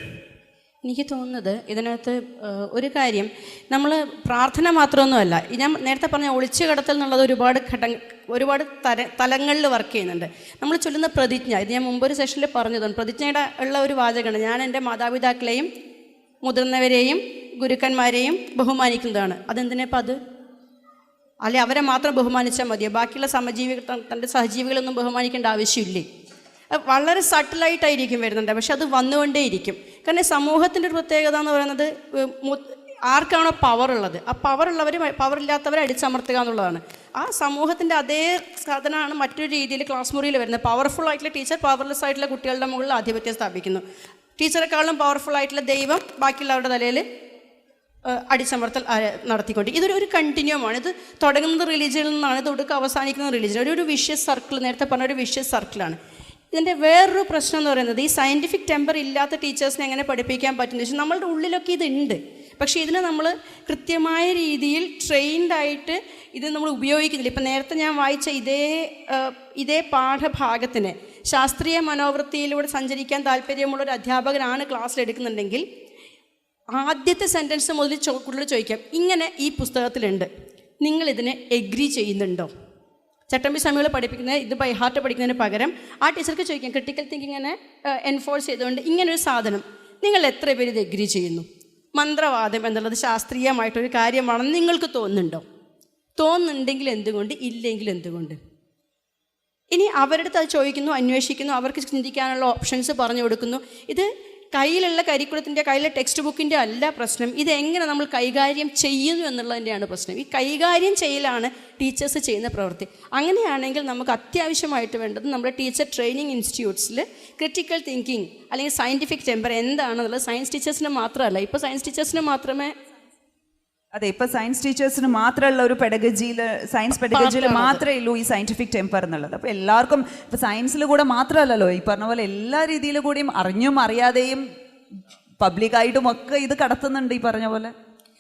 എനിക്ക് തോന്നുന്നത് ഇതിനകത്ത് ഒരു കാര്യം, നമ്മൾ പ്രാർത്ഥന മാത്രമൊന്നുമല്ല. ഞാൻ നേരത്തെ പറഞ്ഞ ഒളിച്ചു കടത്തൽ എന്നുള്ളത് ഒരുപാട് തലങ്ങളിൽ വർക്ക് ചെയ്യുന്നുണ്ട്. നമ്മൾ ചൊല്ലുന്ന പ്രതിജ്ഞ, ഇത് ഞാൻ മുമ്പൊരു സെഷനിൽ പറഞ്ഞതാണ്. പ്രതിജ്ഞയുടെ ഉള്ള ഒരു വാചകമാണ്, ഞാൻ എൻ്റെ മാതാപിതാക്കളെയും മുതിർന്നവരെയും ഗുരുക്കന്മാരെയും ബഹുമാനിക്കുന്നതാണ്. അതെന്തിനപ്പം അത്? അല്ലെ അവരെ മാത്രം ബഹുമാനിച്ചാൽ മതിയോ? ബാക്കിയുള്ള തൻ്റെ സഹജീവികളൊന്നും ബഹുമാനിക്കേണ്ട ആവശ്യമില്ലേ? വളരെ സട്ടിലായിട്ടായിരിക്കും വരുന്നുണ്ട്, പക്ഷെ അത് വന്നുകൊണ്ടേയിരിക്കും. കാരണം സമൂഹത്തിൻ്റെ ഒരു പ്രത്യേകത എന്ന് പറയുന്നത് ആർക്കാണോ പവർ ഉള്ളത്, ആ പവർ ഉള്ളവർ പവറില്ലാത്തവരെ അടിച്ചമർത്തുക എന്നുള്ളതാണ്. ആ സമൂഹത്തിൻ്റെ അതേ സാധനമാണ് മറ്റൊരു രീതിയിൽ ക്ലാസ് മുറിയിൽ വരുന്നത്. പവർഫുൾ ആയിട്ടുള്ള ടീച്ചർ പവർലെസ് ആയിട്ടുള്ള കുട്ടികളുടെ മുകളിൽ ആധിപത്യം സ്ഥാപിക്കുന്നു. ടീച്ചറെക്കാളും പവർഫുൾ ആയിട്ടുള്ള ദൈവം ബാക്കിയുള്ളവരുടെ തലയിൽ അടിച്ചമർത്തൽ നടത്തിക്കൊണ്ട്. ഇതൊരു കണ്ടിന്യൂമാണ്. ഇത് തുടങ്ങുന്നത് റിലീജിയനിൽ നിന്നാണ്, ഇത് ഒടുക്കം അവസാനിക്കുന്നത് റിലീജിയൻ. ഒരു വിഷ്യസ് സർക്കിൾ, നേരത്തെ പറഞ്ഞ ഒരു വിഷ്യസ് സർക്കിളാണ്. ഇതിൻ്റെ വേറൊരു പ്രശ്നം എന്ന് പറയുന്നത്, ഈ സയൻറ്റിഫിക് ടെമ്പർ ഇല്ലാത്ത ടീച്ചേഴ്സിനെ എങ്ങനെ പഠിപ്പിക്കാൻ പറ്റുമെന്ന് വെച്ചാൽ നമ്മളുടെ ഉള്ളിലൊക്കെ ഇതുണ്ട്, പക്ഷേ ഇതിനെ നമ്മൾ കൃത്യമായ രീതിയിൽ ട്രെയിൻഡായിട്ട് ഇത് നമ്മൾ ഉപയോഗിക്കുന്നില്ല. ഇപ്പം നേരത്തെ ഞാൻ വായിച്ച ഇതേ പാഠഭാഗത്തിന് ശാസ്ത്രീയ മനോവൃത്തിയിലൂടെ സഞ്ചരിക്കാൻ താല്പര്യമുള്ളൊരു അധ്യാപകനാണ് ക്ലാസ്സിൽ എടുക്കുന്നുണ്ടെങ്കിൽ ആദ്യത്തെ സെൻറ്റൻസ് മുതൽ കുട്ടികൾ ചോദിക്കാം, ഇങ്ങനെ ഈ പുസ്തകത്തിലുണ്ട്, നിങ്ങളിതിനെ എഗ്രി ചെയ്യുന്നുണ്ടോ? ചട്ടമ്പി സ്വാമികൾ പഠിപ്പിക്കുന്നത് ഇത് ബൈ ഹാർട്ട് പഠിക്കുന്നതിന് പകരം ആ ടീച്ചർക്ക് ചോദിക്കാം, ക്രിട്ടിക്കൽ തിങ്കിങ്ങിനെ എൻഫോഴ്സ് ചെയ്തുകൊണ്ട് ഇങ്ങനൊരു സാധനം നിങ്ങൾ എത്ര പേര് ഇത് എഗ്രി ചെയ്യുന്നു? മന്ത്രവാദം എന്നുള്ളത് ശാസ്ത്രീയമായിട്ടൊരു കാര്യമാണെന്ന് നിങ്ങൾക്ക് തോന്നുന്നുണ്ടോ? തോന്നുന്നുണ്ടെങ്കിൽ എന്തുകൊണ്ട്, ഇല്ലെങ്കിൽ എന്തുകൊണ്ട്? ഇനി അവരുടെ അടുത്ത് അത് ചോദിക്കുന്നു, അന്വേഷിക്കുന്നു, അവർക്ക് ചിന്തിക്കാനുള്ള ഓപ്ഷൻസ് പറഞ്ഞു കൊടുക്കുന്നു. ഇത് കയ്യിലുള്ള കരിക്കുലത്തിൻ്റെ, കയ്യിലെ ടെക്സ്റ്റ് ബുക്കിൻ്റെ അല്ല പ്രശ്നം, ഇതെങ്ങനെ നമ്മൾ കൈകാര്യം ചെയ്യുന്നു എന്നുള്ളതിൻ്റെയാണ് പ്രശ്നം. ഈ കൈകാര്യം ചെയ്യലാണ് ടീച്ചേഴ്സ് ചെയ്യുന്ന പ്രവൃത്തി. അങ്ങനെയാണെങ്കിൽ നമുക്ക് അത്യാവശ്യമായിട്ട് വേണ്ടത് നമ്മുടെ ടീച്ചർ ട്രെയിനിങ് ഇൻസ്റ്റിറ്റ്യൂട്ട്സിൽ ക്രിട്ടിക്കൽ തിങ്കിങ് അല്ലെങ്കിൽ സയൻറ്റിഫിക് ടെമ്പർ എന്താണെന്നുള്ളത് സയൻസ് ടീച്ചേഴ്സിന് മാത്രമല്ല, ഇപ്പോൾ സയൻസ് ടീച്ചേഴ്സിന് മാത്രമേ, അതെ, ഇപ്പൊ സയൻസ് ടീച്ചേഴ്സിന് മാത്രമുള്ള ഒരു പെഡഗജിയിൽ, സയൻസ് പെഡഗജിയിൽ മാത്രമേ ഉള്ളൂ ഈ സയന്റിഫിക് ടെമ്പർ എന്നുള്ളത്. അപ്പൊ എല്ലാവർക്കും ഇപ്പൊ സയൻസിൽ കൂടെ മാത്രമല്ലല്ലോ, ഈ പറഞ്ഞ പോലെ എല്ലാ രീതിയിലും കൂടിയും അറിഞ്ഞും അറിയാതെയും പബ്ലിക്കായിട്ടും ഒക്കെ ഇത് കടത്തുന്നുണ്ട് ഈ പറഞ്ഞ പോലെ.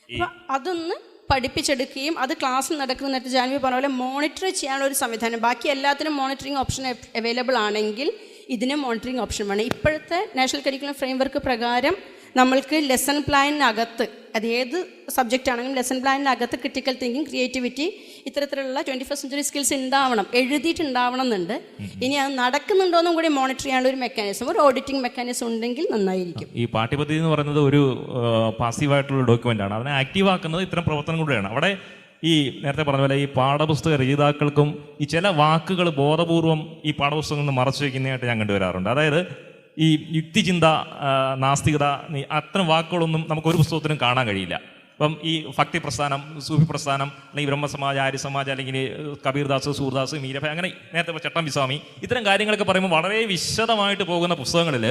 അപ്പൊ അതൊന്ന് പഠിപ്പിച്ചെടുക്കുകയും അത് ക്ലാസ്സിൽ നടക്കുന്ന നേരത്തെ ജാൻവി പറഞ്ഞ പോലെ മോണിറ്റർ ചെയ്യാനുള്ള ഒരു സംവിധാനം, ബാക്കി എല്ലാത്തിനും മോണിറ്ററിങ് ഓപ്ഷൻ അവൈലബിൾ ആണെങ്കിൽ ഇതിന് മോണിറ്ററിങ് ഓപ്ഷൻ വേണം. ഇപ്പോഴത്തെ നാഷണൽ കരിക്കുലം ഫ്രെയിംവർക്ക് പ്രകാരം നമ്മൾക്ക് ലെസൺ പ്ലാനിനകത്ത്, അത് ഏത് സബ്ജക്റ്റ് ആണെങ്കിലും ലെസൺ പ്ലാനിനകത്ത് ക്രിട്ടിക്കൽ തിങ്കിങ്, ക്രിയേറ്റിവിറ്റി, ഇത്തരത്തിലുള്ള 21st സെഞ്ച്വറി സ്കിൽസ് ഉണ്ടാവണം, എഴുതിയിട്ടുണ്ടാവണം എന്നുണ്ട്. ഇനി അത് നടക്കുന്നുണ്ടോ എന്നും കൂടി മോണിറ്റർ ചെയ്യാനുള്ള ഒരു മെക്കാനിസം, ഒരു ഓഡിറ്റിംഗ് മെക്കാനിസം ഉണ്ടെങ്കിൽ നന്നായിരിക്കും. ഈ പാഠ്യപദ്ധതി എന്ന് പറയുന്നത് ഒരു പാസീവായിട്ടുള്ള ഡോക്യുമെൻ്റ് ആണ്. അതിനെ ആക്റ്റീവ് ആക്കുന്നത് ഇത്തരം പ്രവർത്തനം കൂടെയാണ്. അവിടെ ഈ നേരത്തെ പറഞ്ഞ പോലെ ഈ പാഠപുസ്തക രചയിതാക്കൾക്കും ഈ ചില വാക്കുകൾ ബോധപൂർവം ഈ പാഠപുസ്തകങ്ങളിൽ നിന്ന് മറച്ചു വയ്ക്കുന്നതായിട്ട് ഞാൻ കണ്ടുവരാറുണ്ട്. അതായത് ഈ യുക്തിചിന്ത, നാസ്തികത, അത്തരം വാക്കുകളൊന്നും നമുക്ക് ഒരു പുസ്തകത്തിനും കാണാൻ കഴിയില്ല. ഇപ്പം ഈ ഭക്തി പ്രസ്ഥാനം, സൂഫി പ്രസ്ഥാനം, അല്ലെങ്കിൽ ബ്രഹ്മസമാജ്, ആര്യസമാജ്, അല്ലെങ്കിൽ കബീർദാസ്, സൂർദാസ്, മീരഭ, അങ്ങനെ നേരത്തെ ചട്ടമ്പി സ്വാമി, ഇത്തരം കാര്യങ്ങളൊക്കെ പറയുമ്പോൾ വളരെ വിശദമായിട്ട് പോകുന്ന പുസ്തകങ്ങളിൽ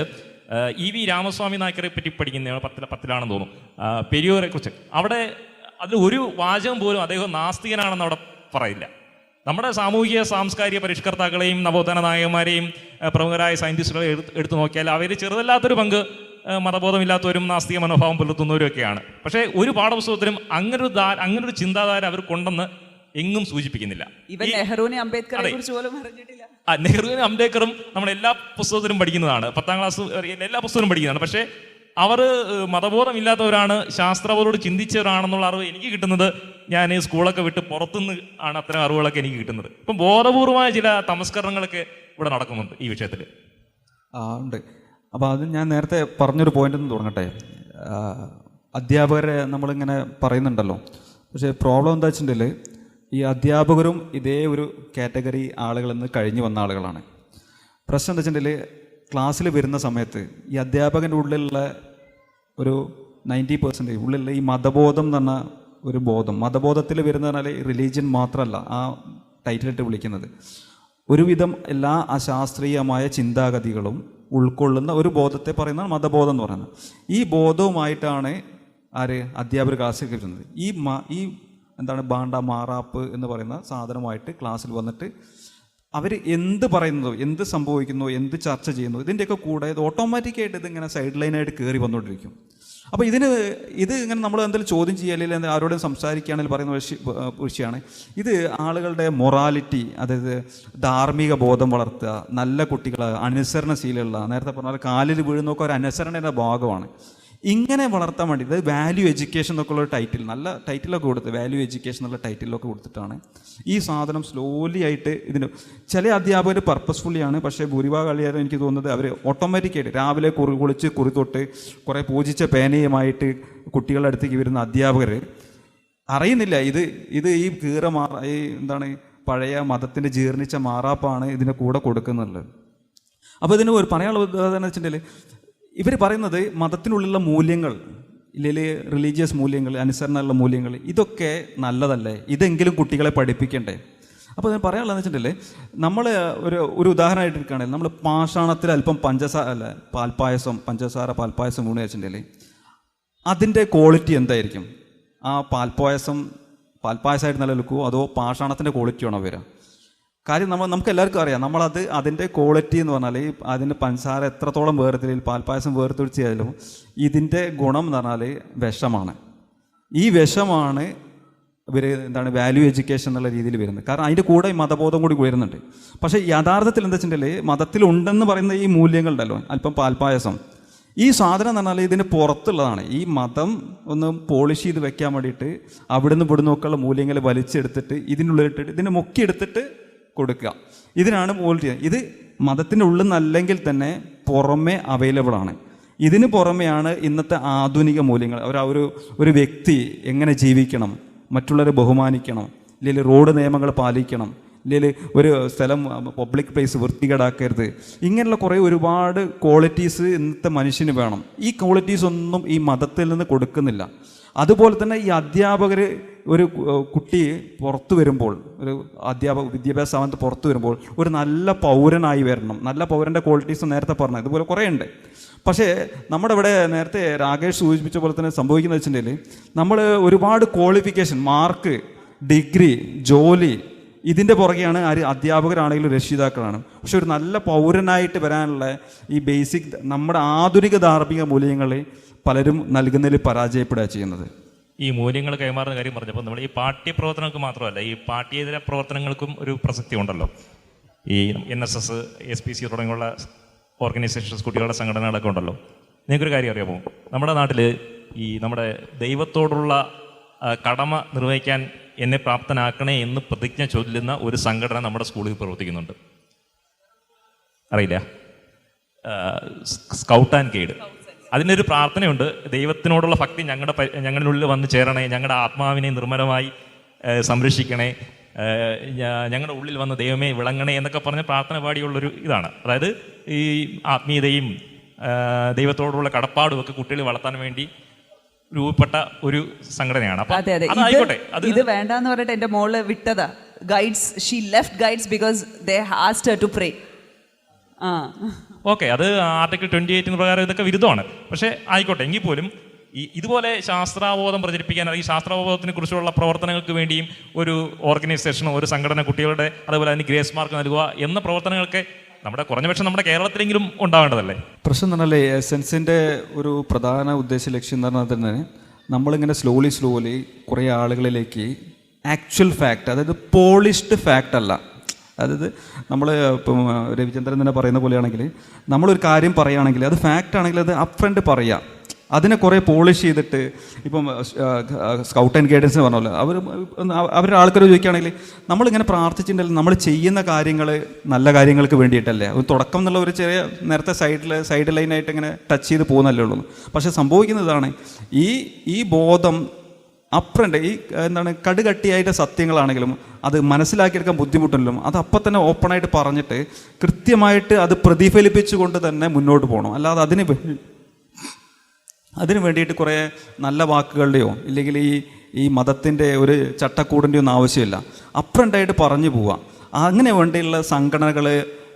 EV രാമസ്വാമി നായ്ക്കരെ പറ്റി പഠിക്കുന്നതാണ്, പത്തിലാണെന്ന് തോന്നുന്നു, പെരിയോരെ കുറിച്ച്. അവിടെ അതിൽ ഒരു വാചകം പോലും അദ്ദേഹം നാസ്തികനാണെന്ന് അവിടെ പറയില്ല. നമ്മുടെ സാമൂഹിക സാംസ്കാരിക പരിഷ്കർത്താക്കളെയും നവോത്ഥാന നായകന്മാരെയും പ്രമുഖരായ സയൻറ്റിസ്റ്റുകളെ എടുത്തു നോക്കിയാൽ അവർ ചെറുതല്ലാത്തൊരു പങ്ക് മതബോധമില്ലാത്തവരും നാസ്തിക മനോഭാവം പുലർത്തുന്നവരുമൊക്കെയാണ്. പക്ഷേ ഒരു പാഠപുസ്തകത്തിലും അങ്ങനൊരു ചിന്താധാര അവർ കൊണ്ടെന്ന് എങ്ങും സൂചിപ്പിക്കുന്നില്ല. നെഹ്റുവിനെ അംബേദ്കറെ കുറിച്ച് പോലും അറിഞ്ഞിട്ടില്ല. നെഹ്റുവിനും അംബേദ്കറും നമ്മുടെ എല്ലാ പുസ്തകത്തിലും പഠിക്കുന്നതാണ്, 10ാം ക്ലാസ് എല്ലാ പുസ്തകത്തിലും പഠിക്കുന്നതാണ്. പക്ഷേ അവർ മതബോധമില്ലാത്തവരാണ്, ശാസ്ത്രപരമായിട്ട് ചിന്തിച്ചവരാണെന്നുള്ള അറിവ് എനിക്ക് കിട്ടുന്നത് ഞാൻ ഈ സ്കൂളൊക്കെ വിട്ട് പുറത്തുനിന്ന് ആണ് അത്തരം അറിവുകളൊക്കെ എനിക്ക് കിട്ടുന്നത്. ഇപ്പം ബോധപൂർവമായ ചില തമസ്കരണങ്ങളൊക്കെ ഇവിടെ നടക്കുന്നുണ്ട് ഈ വിഷയത്തിൽ. ഉണ്ട്. അപ്പോൾ അത് ഞാൻ നേരത്തെ പറഞ്ഞൊരു പോയിന്റ് ഒന്ന് തുടങ്ങട്ടെ. അധ്യാപകരെ നമ്മളിങ്ങനെ പറയുന്നുണ്ടല്ലോ, പക്ഷേ പ്രോബ്ലം എന്താ വെച്ചിട്ടുണ്ടെങ്കിൽ ഈ അധ്യാപകരും ഇതേ ഒരു കാറ്റഗറി ആളുകളിൽ നിന്ന് കഴിഞ്ഞു വന്ന ആളുകളാണ്. പ്രശ്നം എന്താ വെച്ചിട്ടുണ്ടെങ്കിൽ ക്ലാസ്സിൽ വരുന്ന സമയത്ത് ഈ അധ്യാപകൻ്റെ ഉള്ളിലുള്ള ഒരു 90% ഉള്ളിലുള്ള ഈ മതബോധം എന്ന് പറഞ്ഞ ഒരു ബോധം, മതബോധത്തിൽ വരുന്ന പറഞ്ഞാൽ റിലീജിയൻ മാത്രമല്ല ആ ടൈറ്റിലിട്ട് വിളിക്കുന്നത്, ഒരുവിധം എല്ലാ അശാസ്ത്രീയമായ ചിന്താഗതികളും ഉൾക്കൊള്ളുന്ന ഒരു ബോധത്തെ പറയുന്നതാണ് മതബോധം എന്ന് പറയുന്നത്. ഈ ബോധവുമായിട്ടാണ് അധ്യാപകർ ക്ലാസ്സിൽ വരുന്നത്. ഈ എന്താണ് ബാണ്ട മാറാപ്പ് എന്ന് പറയുന്ന സാധനമായിട്ട് ക്ലാസ്സിൽ വന്നിട്ട് അവർ എന്ത് പറയുന്നതോ, എന്ത് സംഭവിക്കുന്നോ, എന്ത് ചർച്ച ചെയ്യുന്നു, ഇതിൻ്റെയൊക്കെ കൂടെ ഇത് ഓട്ടോമാറ്റിക്കായിട്ട് ഇതിങ്ങനെ സൈഡ് ലൈനായിട്ട് കയറി വന്നുകൊണ്ടിരിക്കും. അപ്പോൾ ഇത് ഇങ്ങനെ നമ്മൾ എന്തെങ്കിലും ചോദ്യം ചെയ്യുക അല്ലെങ്കിൽ ആരോടും സംസാരിക്കുകയാണെങ്കിൽ പറയുന്ന വിഷയമാണ് ഇത്. ആളുകളുടെ മൊറാലിറ്റി, അതായത് ധാർമ്മിക ബോധം വളർത്തുക, നല്ല കുട്ടികൾ, അനുസരണശീലമുള്ള, നേരത്തെ പറഞ്ഞാൽ കാലിൽ വീഴുന്നൊക്കെ ഒരു അനുസരണയുടെ ഭാഗമാണ്. ഇങ്ങനെ വളർത്താൻ വേണ്ടിയിട്ട് വാല്യൂ എഡ്യൂക്കേഷൻ എന്നൊക്കെ ഉള്ള ടൈറ്റിൽ, നല്ല ടൈറ്റിലൊക്കെ കൊടുത്ത് വാല്യൂ എഡ്യൂക്കേഷൻ എന്നുള്ള ടൈറ്റിലൊക്കെ കൊടുത്തിട്ടാണ് ഈ സാധനം സ്ലോലി ആയിട്ട് ഇതിന് ചില അധ്യാപകർ പർപ്പസ്ഫുള്ളിയാണ്. പക്ഷേ ഭൂരിഭാഗം കളിയാലും എനിക്ക് തോന്നുന്നത് അവർ ഓട്ടോമാറ്റിക്കായിട്ട് രാവിലെ കുറി തൊട്ട് കുറേ പൂജിച്ച പേനയുമായിട്ട് കുട്ടികളുടെ അടുത്തേക്ക് വരുന്ന അധ്യാപകർ അറിയുന്നില്ല ഇത് ഈ ഈ എന്താണ് പഴയ മതത്തിൻ്റെ ജീർണിച്ച മാറാപ്പാണ് ഇതിൻ്റെ കൂടെ കൊടുക്കുന്നുള്ളത്. അപ്പോൾ ഇതിന് ഒരു പറയാനുള്ള ഉദാഹരണം വെച്ചിട്ടുണ്ടെങ്കിൽ ഇവർ പറയുന്നത് മതത്തിനുള്ളിലുള്ള മൂല്യങ്ങൾ ഇല്ലെങ്കിൽ റിലീജിയസ് മൂല്യങ്ങൾ, അനുസരണമുള്ള മൂല്യങ്ങൾ, ഇതൊക്കെ നല്ലതല്ലേ? ഇതെങ്കിലും കുട്ടികളെ പഠിപ്പിക്കണ്ടേ? അപ്പോൾ ഞാൻ പറയാനുള്ളതെന്ന് വെച്ചിട്ടുണ്ടെങ്കിൽ നമ്മൾ ഒരു ഉദാഹരണമായിട്ട് എടുക്കുകയാണെങ്കിൽ നമ്മൾ പാഷാണത്തിൽ അല്പം പാൽപ്പായസം ഊണ് വെച്ചിട്ടുണ്ടെങ്കിൽ അതിൻ്റെ ക്വാളിറ്റി എന്തായിരിക്കും? ആ പാൽപ്പായസമായിട്ട് നിലനിൽക്കുമോ അതോ പാഷാണത്തിൻ്റെ ക്വാളിറ്റിയാണോ വരിക? കാര്യം നമുക്ക് എല്ലാവർക്കും അറിയാം, അതിൻ്റെ ക്വാളിറ്റി എന്ന് പറഞ്ഞാൽ അതിൻ്റെ പഞ്ചസാര എത്രത്തോളം വേർതിരിൽ പാൽപ്പായസം വേർതിരിച്ചാലും ഇതിൻ്റെ ഗുണം എന്ന് പറഞ്ഞാൽ വിഷമാണ്. ഈ വിഷമാണ് വാല്യൂ എഡ്യൂക്കേഷൻ എന്നുള്ള രീതിയിൽ വരുന്നത്. കാരണം അതിൻ്റെ കൂടെ ഈ മതബോധം കൂടി വരുന്നുണ്ട്. പക്ഷേ യഥാർത്ഥത്തിൽ എന്താ വെച്ചിട്ടുണ്ടെങ്കിൽ മതത്തിലുണ്ടെന്ന് പറയുന്ന ഈ മൂല്യങ്ങളുണ്ടല്ലോ, അല്പം പാൽപ്പായസം, ഈ സാധനം എന്ന് പറഞ്ഞാൽ ഇതിന് പുറത്തുള്ളതാണ്. ഈ മതം ഒന്ന് പോളിഷ് ചെയ്ത് വെക്കാൻ വേണ്ടിയിട്ട് അവിടുന്ന് ഇവിടുന്നൊക്കെയുള്ള മൂല്യങ്ങൾ വലിച്ചെടുത്തിട്ട് ഇതിനുള്ളിലിട്ടിട്ട് ഇതിനെ മുക്കിയെടുത്തിട്ട് കൊടുക്കുക. ഇതിനാണ് ക്വാളിറ്റി. ഇത് മതത്തിൻ്റെ ഉള്ളിൽ നിന്നല്ലെങ്കിൽ തന്നെ പുറമേ അവൈലബിൾ ആണ്. ഇതിന് പുറമെയാണ് ഇന്നത്തെ ആധുനിക മൂല്യങ്ങൾ. ഒരു വ്യക്തി എങ്ങനെ ജീവിക്കണം, മറ്റുള്ളവരെ ബഹുമാനിക്കണം, ഇല്ലെങ്കിൽ റോഡ് നിയമങ്ങൾ പാലിക്കണം, ഇല്ലെങ്കിൽ ഒരു സ്ഥലം പബ്ലിക് പ്ലേസ് വൃത്തികേടാക്കരുത്, ഇങ്ങനെയുള്ള കുറേ ഒരുപാട് ക്വാളിറ്റീസ് ഇന്നത്തെ മനുഷ്യന് വേണം. ഈ ക്വാളിറ്റീസ് ഒന്നും ഈ മതത്തിൽ നിന്ന് കൊടുക്കുന്നില്ല. അതുപോലെ തന്നെ ഈ അധ്യാപകർ ഒരു കുട്ടി പുറത്തു വരുമ്പോൾ, ഒരു വിദ്യാഭ്യാസ സ്ഥാപനത്തിൽ പുറത്തു വരുമ്പോൾ ഒരു നല്ല പൗരനായി വരണം. നല്ല പൗരൻ്റെ ക്വാളിറ്റീസ് നേരത്തെ പറഞ്ഞു, ഇതുപോലെ കുറേ ഉണ്ട്. പക്ഷേ നമ്മുടെ ഇവിടെ നേരത്തെ രാകേഷ് സൂചിപ്പിച്ച പോലെ തന്നെ സംഭവിക്കുന്നത് വെച്ചിട്ടുണ്ടെങ്കിൽ നമ്മൾ ഒരുപാട് ക്വാളിഫിക്കേഷൻ, മാർക്ക്, ഡിഗ്രി, ജോലി, ഇതിൻ്റെ പുറകെയാണ് അധ്യാപകരാണെങ്കിലും രക്ഷിതാക്കളാണ്. പക്ഷെ ഒരു നല്ല പൗരനായിട്ട് വരാനുള്ള ഈ ബേസിക് നമ്മുടെ ആധുനിക ധാർമ്മിക മൂല്യങ്ങൾ പലരും നൽകുന്നതിൽ പരാജയപ്പെടുക ചെയ്യുന്നത്. ഈ മൂല്യങ്ങൾ കൈമാറുന്ന കാര്യം പറഞ്ഞപ്പോൾ നമ്മൾ ഈ പാഠ്യപ്രവർത്തനങ്ങൾക്ക് മാത്രമല്ല, ഈ പാഠ്യേതര പ്രവർത്തനങ്ങൾക്കും ഒരു പ്രസക്തി ഉണ്ടല്ലോ. ഈ NSS, SPC തുടങ്ങിയുള്ള ഓർഗനൈസേഷൻസ്, കുട്ടികളുടെ സംഘടനകളൊക്കെ ഉണ്ടല്ലോ. നിങ്ങൾക്കൊരു കാര്യം അറിയാമോ? നമ്മുടെ നാട്ടിൽ ഈ നമ്മുടെ ദൈവത്തോടുള്ള കടമ നിർവഹിക്കാൻ എന്നെ പ്രാപ്തനാക്കണേ എന്ന് പ്രതിജ്ഞ ചൊല്ലുന്ന ഒരു സംഘടന നമ്മുടെ സ്കൂളിൽ പ്രവർത്തിക്കുന്നുണ്ട്. അറിയില്ല? Scout and guide. അതിനൊരു പ്രാർത്ഥനയുണ്ട്, ദൈവത്തിനോടുള്ള ഭക്തി ഞങ്ങളിനുള്ളിൽ വന്ന് ചേരണേ, ഞങ്ങളുടെ ആത്മാവിനെ നിർമ്മലമായി സംരക്ഷിക്കണേ, ഞങ്ങളുടെ ഉള്ളിൽ വന്ന് ദൈവമേ വിളങ്ങണേ എന്നൊക്കെ പറഞ്ഞ് പ്രാർത്ഥന പാടിയുള്ളൊരു ഇതാണ്. അതായത് ഈ ആത്മീയതയും ദൈവത്തോടുള്ള കടപ്പാടും ഒക്കെ കുട്ടികൾ വളർത്താൻ വേണ്ടി രൂപപ്പെട്ട ഒരു സംഘടനയാണ്. ഇത് വേണ്ടെന്ന് പറഞ്ഞിട്ട് എൻ്റെ മോള് വിട്ടതാ. Guides, she left guides because they asked her to pray. Okay, അത് ആർട്ടിക്കിൾ 28 പ്രകാരം ഇതൊക്കെ വിരുദ്ധമാണ്. പക്ഷേ ആയിക്കോട്ടെ, എങ്കിൽ പോലും ഇതുപോലെ ശാസ്ത്രാവബോധം പ്രചരിപ്പിക്കാൻ, ഈ ശാസ്ത്രാവബോധത്തിനെ കുറിച്ചുള്ള പ്രവർത്തനങ്ങൾക്ക് വേണ്ടിയും ഒരു ഓർഗനൈസേഷനോ ഒരു സംഘടന കുട്ടികളുടെ അതുപോലെ അതിന് ഗ്രേസ് മാർക്ക് നൽകുക എന്ന പ്രവർത്തനങ്ങളൊക്കെ നമ്മുടെ കുറഞ്ഞപക്ഷം നമ്മുടെ കേരളത്തിലെങ്കിലും ഉണ്ടാവേണ്ടതല്ലേ? പ്രശ്നം എന്ന് പറഞ്ഞാൽ എസെൻസിൻ്റെ ഒരു പ്രധാന ഉദ്ദേശ ലക്ഷ്യം എന്ന് പറഞ്ഞാൽ തന്നെ നമ്മളിങ്ങനെ സ്ലോലി കുറേ ആളുകളിലേക്ക് ആക്ച്വൽ ഫാക്റ്റ്, അതായത് പോളിഷ്ഡ് ഫാക്റ്റ് അല്ല. അതായത് നമ്മൾ ഇപ്പം രവിചന്ദ്രൻ തന്നെ പറയുന്ന പോലെയാണെങ്കിൽ നമ്മളൊരു കാര്യം പറയുകയാണെങ്കിൽ അത് ഫാക്റ്റ് ആണെങ്കിൽ അത് അപ്ഫ്രണ്ട് പറയുക. അതിനെ കുറേ പോളിഷ് ചെയ്തിട്ട് ഇപ്പം സ്കൗട്ട് ആൻഡ് ഗൈഡൻസ് പറഞ്ഞല്ലോ, അവരുടെ ആൾക്കാർ ചോദിക്കുകയാണെങ്കിൽ നമ്മളിങ്ങനെ പ്രാർത്ഥിച്ചിട്ടുണ്ടെങ്കിൽ നമ്മൾ ചെയ്യുന്ന കാര്യങ്ങൾ നല്ല കാര്യങ്ങൾക്ക് വേണ്ടിയിട്ടല്ലേ, ഒരു തുടക്കം എന്നുള്ള ഒരു ചെറിയ നേരത്തെ സൈഡ് ലൈനായിട്ട് ഇങ്ങനെ ടച്ച് ചെയ്ത് പോകുന്നല്ലേ ഉള്ളൂ. പക്ഷേ സംഭവിക്കുന്നതാണ് ഈ ബോധം അപ്രണ്ട് ഈ കടുകട്ടിയായിട്ട് സത്യങ്ങളാണെങ്കിലും അത് മനസ്സിലാക്കിയെടുക്കാൻ ബുദ്ധിമുട്ടുണ്ടല്ലോ, അത് അപ്പം തന്നെ ഓപ്പണായിട്ട് പറഞ്ഞിട്ട് കൃത്യമായിട്ട് അത് പ്രതിഫലിപ്പിച്ചുകൊണ്ട് തന്നെ മുന്നോട്ട് പോകണം. അല്ലാതെ അതിന് വേണ്ടിയിട്ട് കുറേ നല്ല വാക്കുകളുടെയോ ഇല്ലെങ്കിൽ ഈ മതത്തിൻ്റെ ഒരു ചട്ടക്കൂടിൻ്റെ ഒന്നും ആവശ്യമില്ല. അപ്രണ്ടായിട്ട് പറഞ്ഞു പോവുക. അങ്ങനെ വേണ്ടിയുള്ള സംഘടനകൾ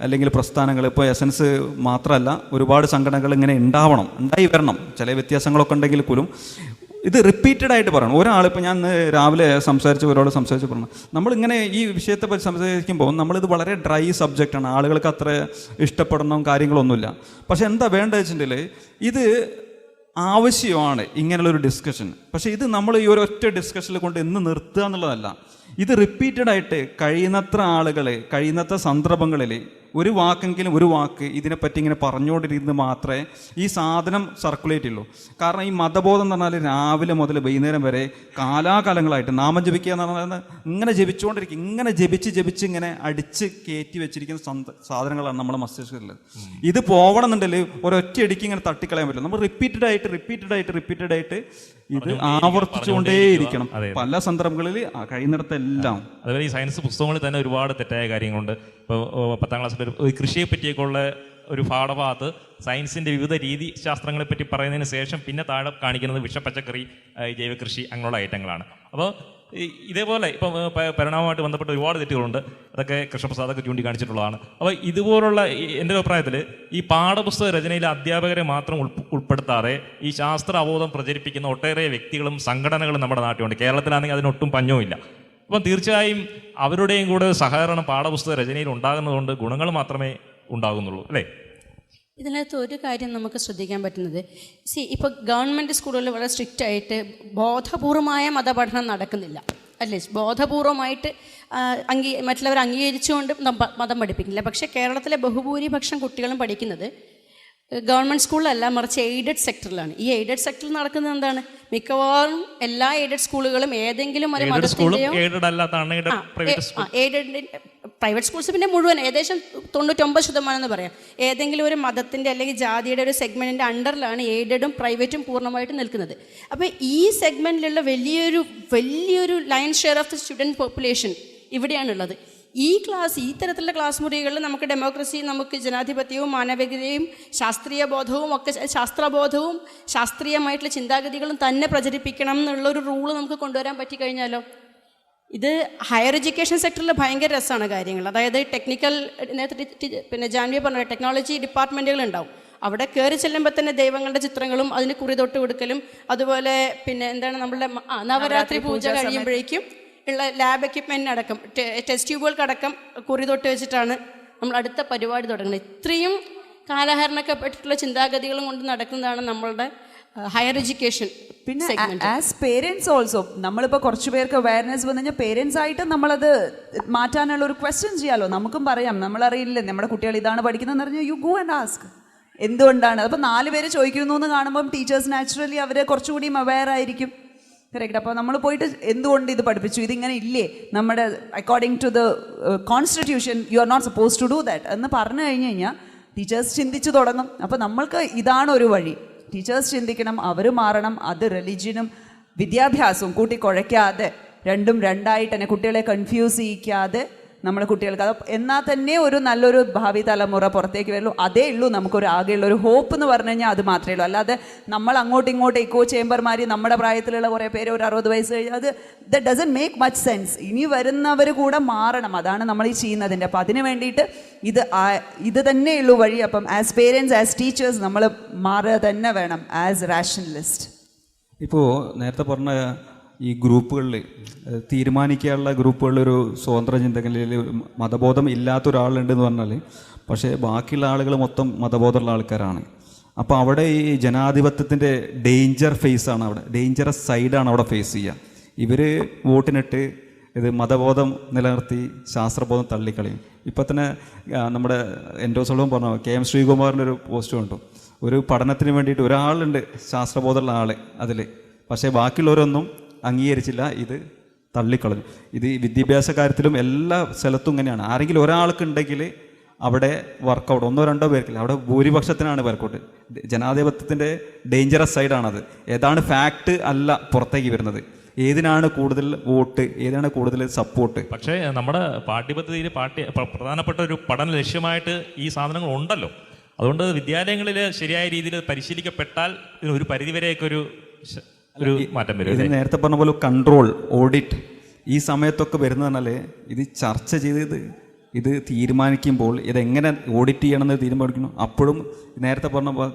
അല്ലെങ്കിൽ പ്രസ്ഥാനങ്ങൾ, ഇപ്പോൾ എസൻസ് മാത്രമല്ല, ഒരുപാട് സംഘടനകൾ ഇങ്ങനെ ഉണ്ടായി വരണം. ചില വ്യത്യാസങ്ങളൊക്കെ ഉണ്ടെങ്കിൽ പോലും ഇത് റിപ്പീറ്റഡ് ആയിട്ട് പറയണം. ഒരാളിപ്പോൾ ഞാൻ രാവിലെ ഒരാളോട് സംസാരിച്ച് പറഞ്ഞു, നമ്മളിങ്ങനെ ഈ വിഷയത്തെ പറ്റി സംസാരിക്കുമ്പോൾ നമ്മളിത് വളരെ ഡ്രൈ സബ്ജക്റ്റാണ്, ആളുകൾക്ക് അത്ര ഇഷ്ടപ്പെടുന്ന കാര്യങ്ങളൊന്നുമില്ല. പക്ഷെ എന്താ വേണ്ടത് വെച്ചിട്ടുണ്ടെങ്കിൽ ഇത് ആവശ്യമാണ് ഇങ്ങനെയുള്ളൊരു ഡിസ്കഷൻ. പക്ഷേ ഇത് നമ്മൾ ഈ ഒരു ഒറ്റ ഡിസ്കഷനിൽ കൊണ്ട് എന്ന് നിർത്തുക എന്നുള്ളതല്ല. ഇത് റിപ്പീറ്റഡായിട്ട് കഴിയുന്നത്ര ആളുകൾ കഴിയുന്നത്ര സന്ദർഭങ്ങളിൽ ഒരു വാക്ക് ഇതിനെപ്പറ്റി ഇങ്ങനെ പറഞ്ഞുകൊണ്ടിരുന്ന് മാത്രമേ ഈ സാധനം സർക്കുലേറ്റ് ഉള്ളൂ. കാരണം ഈ മതബോധം എന്ന് പറഞ്ഞാൽ രാവിലെ മുതൽ വൈകുന്നേരം വരെ കാലാകാലങ്ങളായിട്ട് നാമം ജപിക്കുക എന്ന് പറഞ്ഞാൽ ഇങ്ങനെ ജപിച്ചുകൊണ്ടിരിക്കും, ഇങ്ങനെ ജപിച്ച് ഇങ്ങനെ അടിച്ച് കയറ്റി വെച്ചിരിക്കുന്ന സാധനങ്ങളാണ് നമ്മുടെ മസ്തിഷ്കത്തിൽ. ഇത് പോകണം എന്നുണ്ടെങ്കിൽ ഒരൊറ്റയടിക്ക് ഇങ്ങനെ തട്ടിക്കളയാൻ പറ്റില്ല. നമ്മൾ റിപ്പീറ്റഡ് ആയിട്ട് ഇത് ആവർത്തിച്ചുകൊണ്ടേയിരിക്കണം പല സന്ദർഭങ്ങളിൽ കഴിയുന്നിടത്തെല്ലാം. അതുപോലെ ഈ സയൻസ് പുസ്തകങ്ങളിൽ തന്നെ ഒരുപാട് തെറ്റായ കാര്യങ്ങളുണ്ട്. ഇപ്പോൾ 10ാം ക്ലാസ്സിൽ കൃഷിയെ പറ്റിയൊക്കെയുള്ള ഒരു പാഠഭാഗത്ത് സയൻസിൻ്റെ വിവിധ രീതി ശാസ്ത്രങ്ങളെപ്പറ്റി പറയുന്നതിന് ശേഷം പിന്നെ താഴെ കാണിക്കുന്നത് വിഷപ്പച്ചക്കറി, ജൈവകൃഷി അങ്ങനെയുള്ള ഐറ്റങ്ങളാണ്. അപ്പോൾ ഇതേപോലെ ഇപ്പം പരിണാമമായിട്ട് ബന്ധപ്പെട്ട ഒരുപാട് തെറ്റുകളുണ്ട്. അതൊക്കെ കൃഷ്ണപ്രസാദൊക്കെ ചൂണ്ടിക്കാണിച്ചിട്ടുള്ളതാണ്. അപ്പോൾ ഇതുപോലുള്ള എൻ്റെ അഭിപ്രായത്തിൽ ഈ പാഠപുസ്തക രചനയിലെ അധ്യാപകരെ മാത്രം ഉൾപ്പെടുത്താതെ ഈ ശാസ്ത്ര അവബോധം പ്രചരിപ്പിക്കുന്ന ഒട്ടേറെ വ്യക്തികളും സംഘടനകളും നമ്മുടെ നാട്ടിലുണ്ട്. കേരളത്തിലാണെങ്കിൽ അതിനൊട്ടും പഞ്ഞവുമില്ല. അപ്പം തീർച്ചയായും അവരുടെയും കൂടെ സഹകരണം പാഠപുസ്തക രചനയിൽ ഉണ്ടാകുന്നതുകൊണ്ട് ഗുണങ്ങൾ മാത്രമേ ഉണ്ടാകുന്നുള്ളൂ, അല്ലേ? ഇതിനകത്ത് ഒരു കാര്യം നമുക്ക് ശ്രദ്ധിക്കാൻ പറ്റുന്നത്, ഇപ്പോൾ ഗവൺമെൻറ് സ്കൂളുകളിൽ വളരെ സ്ട്രിക്റ്റ് ആയിട്ട് ബോധപൂർവമായ മതപഠനം നടക്കുന്നില്ല, അല്ലേ? ബോധപൂർവമായിട്ട് മറ്റുള്ളവർ അംഗീകരിച്ചുകൊണ്ട് മതം പഠിപ്പിക്കില്ല. പക്ഷേ കേരളത്തിലെ ബഹുഭൂരിപക്ഷം കുട്ടികളും പഠിക്കുന്നത് ഗവൺമെൻറ് സ്കൂളിലല്ല, മറിച്ച് എയ്ഡഡ് സെക്ടറിലാണ്. ഈ എയ്ഡഡ് സെക്ടറിൽ നടക്കുന്നത് എന്താണ്? മിക്കവാറും എല്ലാ എയ്ഡഡ് സ്കൂളുകളും ഏതെങ്കിലും ഒരു മതത്തിൻ്റെയോ പ്രൈവറ്റ് സ്കൂൾസ് പിന്നെ മുഴുവൻ ഏകദേശം 99% എന്ന് പറയാം, ഏതെങ്കിലും ഒരു മതത്തിൻ്റെ അല്ലെങ്കിൽ ജാതിയുടെ ഒരു സെഗ്മെൻറ്റിൻ്റെ അണ്ടറിലാണ് എയ്ഡഡും പ്രൈവറ്റും പൂർണ്ണമായിട്ട് നിൽക്കുന്നത്. അപ്പോൾ ഈ സെഗ്മെൻറ്റിലുള്ള വലിയൊരു lion share of the student population ഇവിടെയാണുള്ളത്. ഈ തരത്തിലുള്ള ക്ലാസ് മുറികളിൽ നമുക്ക് ഡെമോക്രസി, നമുക്ക് ജനാധിപത്യവും മാനവികതയും ശാസ്ത്രീയ ബോധവും ഒക്കെ, ശാസ്ത്രബോധവും ശാസ്ത്രീയമായിട്ടുള്ള ചിന്താഗതികളും തന്നെ പ്രചരിപ്പിക്കണം എന്നുള്ളൊരു റൂള് നമുക്ക് കൊണ്ടുവരാൻ പറ്റിക്കഴിഞ്ഞാലോ, ഇത് ഹയർ എഡ്യൂക്കേഷൻ സെക്ടറിൽ ഭയങ്കര രസമാണ് കാര്യങ്ങൾ. അതായത് ടെക്നിക്കൽ, പിന്നെ ജാൻവി പറഞ്ഞ ടെക്നോളജി ഡിപ്പാർട്ട്മെൻറ്റുകളുണ്ടാവും. അവിടെ കയറി ചെല്ലുമ്പോൾ തന്നെ ദൈവങ്ങളുടെ ചിത്രങ്ങളും അതിന് കുറിതൊട്ട് കൊടുക്കലും, അതുപോലെ പിന്നെ എന്താണ് നമ്മളുടെ നവരാത്രി പൂജ കഴിയുമ്പോഴേക്കും ഉള്ള ലാബ് എക്യുപ്മെൻറ്റിനടക്കം ടെസ്റ്റ് ട്യൂബുകൾക്കടക്കം കുറിതൊട്ട് വെച്ചിട്ടാണ് നമ്മൾ അടുത്ത പരിപാടി തുടങ്ങുന്നത്. ഇത്രയും കാലഹരണപ്പെട്ടിട്ടുള്ള ചിന്താഗതികളും കൊണ്ട് നടക്കുന്നതാണ് നമ്മളുടെ ഹയർ എഡ്യൂക്കേഷൻ. പിന്നെ ആസ് പേരൻസ് ഓൾസോ നമ്മളിപ്പോൾ കുറച്ച് പേർക്ക് അവയർനെസ് വന്നു കഴിഞ്ഞാൽ പേരൻസ് ആയിട്ട് നമ്മളത് മാറ്റാനുള്ള ഒരു ക്വസ്റ്റ്യൻ ചെയ്യാമല്ലോ. നമുക്കും പറയാം, നമ്മളറിയില്ലേ നമ്മുടെ കുട്ടികൾ ഇതാണ് പഠിക്കുന്നതെന്ന് പറഞ്ഞാൽ യു ഗോ ആൻഡ് ആസ്ക് എന്തുകൊണ്ടാണ്. അപ്പോൾ 4 പേര് ചോദിക്കുന്നു എന്ന് കാണുമ്പം ടീച്ചേഴ്സ് നാച്ചുറലി അവർ കുറച്ചുകൂടിയും അവെയർ ആയിരിക്കും. കറക്റ്റ്. അപ്പോൾ നമ്മൾ പോയിട്ട് എന്തുകൊണ്ട് ഇത് പഠിപ്പിച്ചു, ഇതിങ്ങനെ ഇല്ലേ, നമ്മുടെ according to the constitution you are not suppose to do that എന്ന് പറഞ്ഞു കഴിഞ്ഞ് കഴിഞ്ഞാൽ ടീച്ചേഴ്സ് ചിന്തിച്ചു തുടങ്ങും. അപ്പോൾ നമ്മൾക്ക് ഇതാണ് ഒരു വഴി. ടീച്ചേഴ്സ് ചിന്തിക്കണം, അവർ മാറണം. അത് റിലിജിയനും വിദ്യാഭ്യാസവും കൂട്ടിക്കുഴയ്ക്കാതെ രണ്ടും രണ്ടായിട്ട് തന്നെ കുട്ടികളെ കൺഫ്യൂസ് ചെയ്യിക്കാതെ നമ്മൾ കുട്ടികൾക്ക് അത് എന്നാൽ തന്നെ ഒരു നല്ലൊരു ഭാവി തലമുറ പുറത്തേക്ക് വരുള്ളൂ. അതേ ഉള്ളൂ നമുക്കൊരു ആകെയുള്ള ഒരു ഹോപ്പ് എന്ന് പറഞ്ഞു കഴിഞ്ഞാൽ അത് മാത്രമേ ഉള്ളൂ. അല്ലാതെ നമ്മൾ അങ്ങോട്ടും ഇങ്ങോട്ടും ഇക്കോ ചേംബർമാർ നമ്മുടെ പ്രായത്തിലുള്ള കുറേ പേര് ഒരു 60 വയസ്സ് കഴിഞ്ഞാൽ that doesn't make much sense. ഇനി വരുന്നവർ കൂടെ മാറണം, അതാണ് നമ്മൾ ഈ ചെയ്യുന്നതിൻ്റെ. അപ്പം അതിന് വേണ്ടിയിട്ട് ഇത് തന്നെയുള്ളൂ വഴി. അപ്പം ആസ് പേരൻസ്, ആസ് ടീച്ചേഴ്സ് നമ്മൾ മാറുക തന്നെ വേണം ആസ് റാഷണലിസ്റ്റ്. ഇപ്പോൾ നേരത്തെ പറഞ്ഞ ഈ ഗ്രൂപ്പുകളിൽ തീരുമാനിക്കാനുള്ള ഗ്രൂപ്പുകളിൽ ഒരു സ്വതന്ത്ര ചിന്തകളിൽ മതബോധം ഇല്ലാത്ത ഒരാളുണ്ടെന്ന് പറഞ്ഞാൽ, പക്ഷേ ബാക്കിയുള്ള ആളുകൾ മൊത്തം മതബോധമുള്ള ആൾക്കാരാണ്. അപ്പോൾ അവിടെ ഈ ജനാധിപത്യത്തിൻ്റെ ഡേഞ്ചർ ഫേസാണ്, അവിടെ ഡേഞ്ചറസ് സൈഡാണ് അവിടെ ഫേസ് ചെയ്യുക. ഇവർ വോട്ടിനിട്ട് ഇത് മതബോധം നിലനിർത്തി ശാസ്ത്രബോധം തള്ളിക്കളയും. ഇപ്പം തന്നെ നമ്മുടെ എൻഡോസോളം പറഞ്ഞു, KM ശ്രീകുമാറിൻ്റെ ഒരു പോസ്റ്റ് കണ്ടു. ഒരു പഠനത്തിന് വേണ്ടിയിട്ട് ഒരാളുണ്ട് ശാസ്ത്രബോധമുള്ള ആൾ അതിൽ, പക്ഷേ ബാക്കിയുള്ളവരൊന്നും അംഗീകരിച്ചില്ല, ഇത് തള്ളിക്കളഞ്ഞു. ഇത് വിദ്യാഭ്യാസ കാര്യത്തിലും എല്ലാ സ്ഥലത്തും ഇങ്ങനെയാണ്. ആരെങ്കിലും ഒരാൾക്കുണ്ടെങ്കിൽ അവിടെ വർക്കൗട്ട്, 1-2 പേർക്കില്ല, അവിടെ ഭൂരിപക്ഷത്തിനാണ് വർക്കൗട്ട്. ജനാധിപത്യത്തിൻ്റെ ഡേഞ്ചറസ് സൈഡാണത്. ഏതാണ് ഫാക്റ്റ് അല്ല പുറത്തേക്ക് വരുന്നത്, ഏതിനാണ് കൂടുതൽ വോട്ട്, ഏതാണ് കൂടുതൽ സപ്പോർട്ട്. പക്ഷേ നമ്മുടെ പാഠ്യപദ്ധതിയിൽ പ്രധാനപ്പെട്ട ഒരു പഠന ലക്ഷ്യമായിട്ട് ഈ സാധനങ്ങൾ ഉണ്ടല്ലോ. അതുകൊണ്ട് വിദ്യാലയങ്ങളിൽ ശരിയായ രീതിയിൽ പരിശീലിക്കപ്പെട്ടാൽ ഒരു പരിധിവരെയൊക്കെ ഒരു മാറ്റം വരും. ഇത് നേരത്തെ പറഞ്ഞ പോലെ കൺട്രോൾ, ഓഡിറ്റ് ഈ സമയത്തൊക്കെ വരുന്നതെന്നാൽ ഇത് ചർച്ച ചെയ്ത് ഇത് തീരുമാനിക്കുമ്പോൾ ഇതെങ്ങനെ ഓഡിറ്റ് ചെയ്യണമെന്ന് തീരുമാനിക്കുന്നു. അപ്പോഴും നേരത്തെ പറഞ്ഞ പോലെ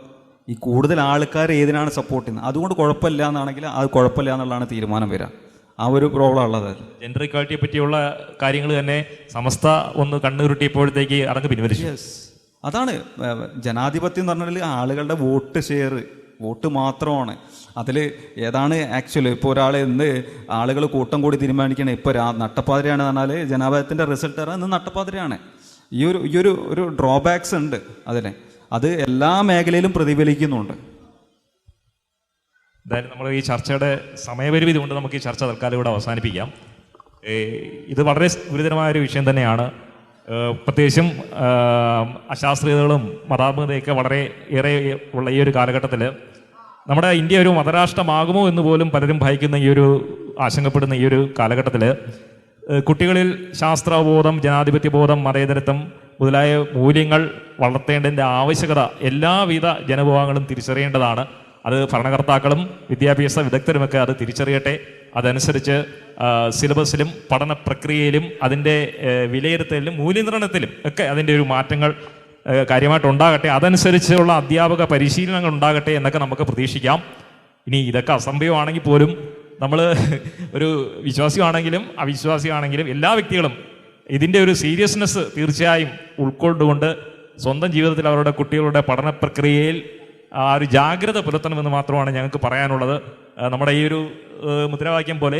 ഈ കൂടുതൽ ആൾക്കാർ ഏതിനാണ് സപ്പോർട്ട് ചെയ്യുന്നത്, അതുകൊണ്ട് കുഴപ്പമില്ല എന്നാണെങ്കിൽ അത് കുഴപ്പമില്ല എന്നുള്ളതാണ് തീരുമാനം വരിക. ആ ഒരു പ്രോബ്ലം ഉള്ളത്. ജെൻഡർ ഇക്വാലിറ്റിയെ പറ്റിയുള്ള കാര്യങ്ങൾ തന്നെ സമസ്ത ഒന്ന് കണ്ണുരുട്ടിയപ്പോഴത്തേക്ക് അതങ്ങ് പിൻവലിച്ചു. അതാണ് ജനാധിപത്യം എന്ന് പറഞ്ഞാൽ ആളുകളുടെ വോട്ട് മാത്രമാണ്. അതിൽ ഏതാണ് ആക്ച്വലി ഇപ്പോൾ ഒരാൾ എന്ത് ആളുകൾ കൂട്ടം കൂടി തീരുമാനിക്കണേ, ഇപ്പോൾ നട്ടപ്പാതിരയാണ് പറഞ്ഞാൽ ജനാധിപത്യത്തിൻ്റെ റിസൾട്ട് ഇന്ന് നട്ടപ്പാതിരയാണ്. ഈ ഒരു ഡ്രോബാക്സ് ഉണ്ട് അതിന്, അത് എല്ലാ മേഖലയിലും പ്രതിഫലിക്കുന്നുണ്ട്. എന്തായാലും നമ്മൾ ഈ ചർച്ചയുടെ സമയപരിമിതി കൊണ്ട് നമുക്ക് ഈ ചർച്ച തൽക്കാലം ഇവിടെ അവസാനിപ്പിക്കാം. ഇത് വളരെ ഗുരുതരമായൊരു വിഷയം തന്നെയാണ്. പ്രത്യേകിച്ചും അശാസ്ത്രീയതകളും മതാത്മകതയൊക്കെ വളരെ ഏറെ ഉള്ള ഈ ഒരു കാലഘട്ടത്തിൽ നമ്മുടെ ഇന്ത്യ ഒരു മതരാഷ്ട്രമാകുമോ എന്ന് പോലും പലരും ഭയക്കുന്ന ആശങ്കപ്പെടുന്ന ഈ ഒരു കാലഘട്ടത്തിൽ കുട്ടികളിൽ ശാസ്ത്രബോധം, ജനാധിപത്യബോധം, മതേതരത്വം, മുതലായ മൂല്യങ്ങൾ വളർത്തേണ്ടതിൻ്റെ ആവശ്യകത എല്ലാവിധ ജനവിഭാഗങ്ങളും തിരിച്ചറിയേണ്ടതാണ്. അത് ഭരണകർത്താക്കളും വിദ്യാഭ്യാസ വിദഗ്ധരുമൊക്കെ അത് തിരിച്ചറിയട്ടെ. അതനുസരിച്ച് സിലബസിലും പഠന പ്രക്രിയയിലും അതിൻ്റെ വിലയിരുത്തലിലും മൂല്യനിർണ്ണയത്തിലും ഒക്കെ അതിൻ്റെ ഒരു മാറ്റങ്ങൾ കാര്യമായിട്ടുണ്ടാകട്ടെ. അതനുസരിച്ചുള്ള അധ്യാപക പരിശീലനങ്ങൾ ഉണ്ടാകട്ടെ എന്നൊക്കെ നമുക്ക് പ്രതീക്ഷിക്കാം. ഇനി ഇതൊക്കെ അസംഭവമാണെങ്കിൽ പോലും നമ്മൾ ഒരു വിശ്വാസിയാണെങ്കിലും അവിശ്വാസിയാണെങ്കിലും എല്ലാ വ്യക്തികളും ഇതിൻ്റെ ഒരു സീരിയസ്നെസ് തീർച്ചയായും ഉൾക്കൊണ്ടുകൊണ്ട് സ്വന്തം ജീവിതത്തിൽ അവരുടെ കുട്ടികളുടെ പഠന പ്രക്രിയയിൽ ആ ഒരു ജാഗ്രത പുലർത്തണമെന്ന് മാത്രമാണ് ഞങ്ങൾക്ക് പറയാനുള്ളത്. നമ്മുടെ ഈ ഒരു മുദ്രാവാക്യം പോലെ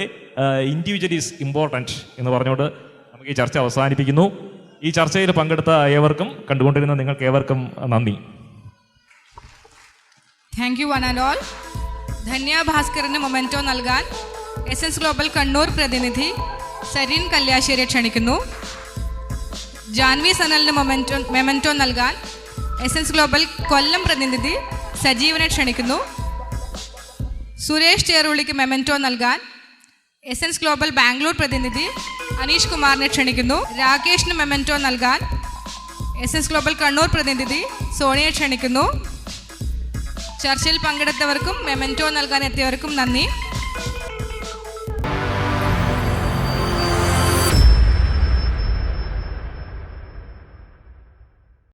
ഇൻഡിവിജ്വൽ ഈസ് ഇമ്പോർട്ടൻറ്റ് എന്ന് പറഞ്ഞുകൊണ്ട് നമുക്ക് ഈ ചർച്ച അവസാനിപ്പിക്കുന്നു. ഈ ചർച്ചയിൽ പങ്കെടുത്ത ഏവർക്കും കണ്ടുകൊണ്ടിരുന്ന നിങ്ങൾക്ക് ഏവർക്കും നന്ദി. Thank you one and all. Dhanya ഭാസ്കറിന് മൊമെൻറ്റോ നൽകാൻ എസൻസ് ഗ്ലോബൽ കണ്ണൂർ പ്രതിനിധി സരീൻ കല്യാശ്ശേരിയെ ക്ഷണിക്കുന്നു. ജാൻവി സനലിന് മൊമെൻറ്റോ നൽകാൻ എസൻസ് ഗ്ലോബൽ കൊല്ലം പ്രതിനിധി സജീവനെ ക്ഷണിക്കുന്നു. സുരേഷ് ചേറുള്ളിക്ക് മെമൻറ്റോ നൽകാൻ എസൻസ് ഗ്ലോബൽ ബാംഗ്ലൂർ പ്രതിനിധി അനീഷ് കുമാറിനെ ക്ഷണിക്കുന്നു. രാകേഷിന് മെമൻറ്റോ നൽകാൻ എസൻസ് ഗ്ലോബൽ കണ്ണൂർ പ്രതിനിധി സോണിയെ ക്ഷണിക്കുന്നു. ചർച്ചയിൽ പങ്കെടുത്തവർക്കും മെമൻറ്റോ നൽകാൻ എത്തിയവർക്കും നന്ദി.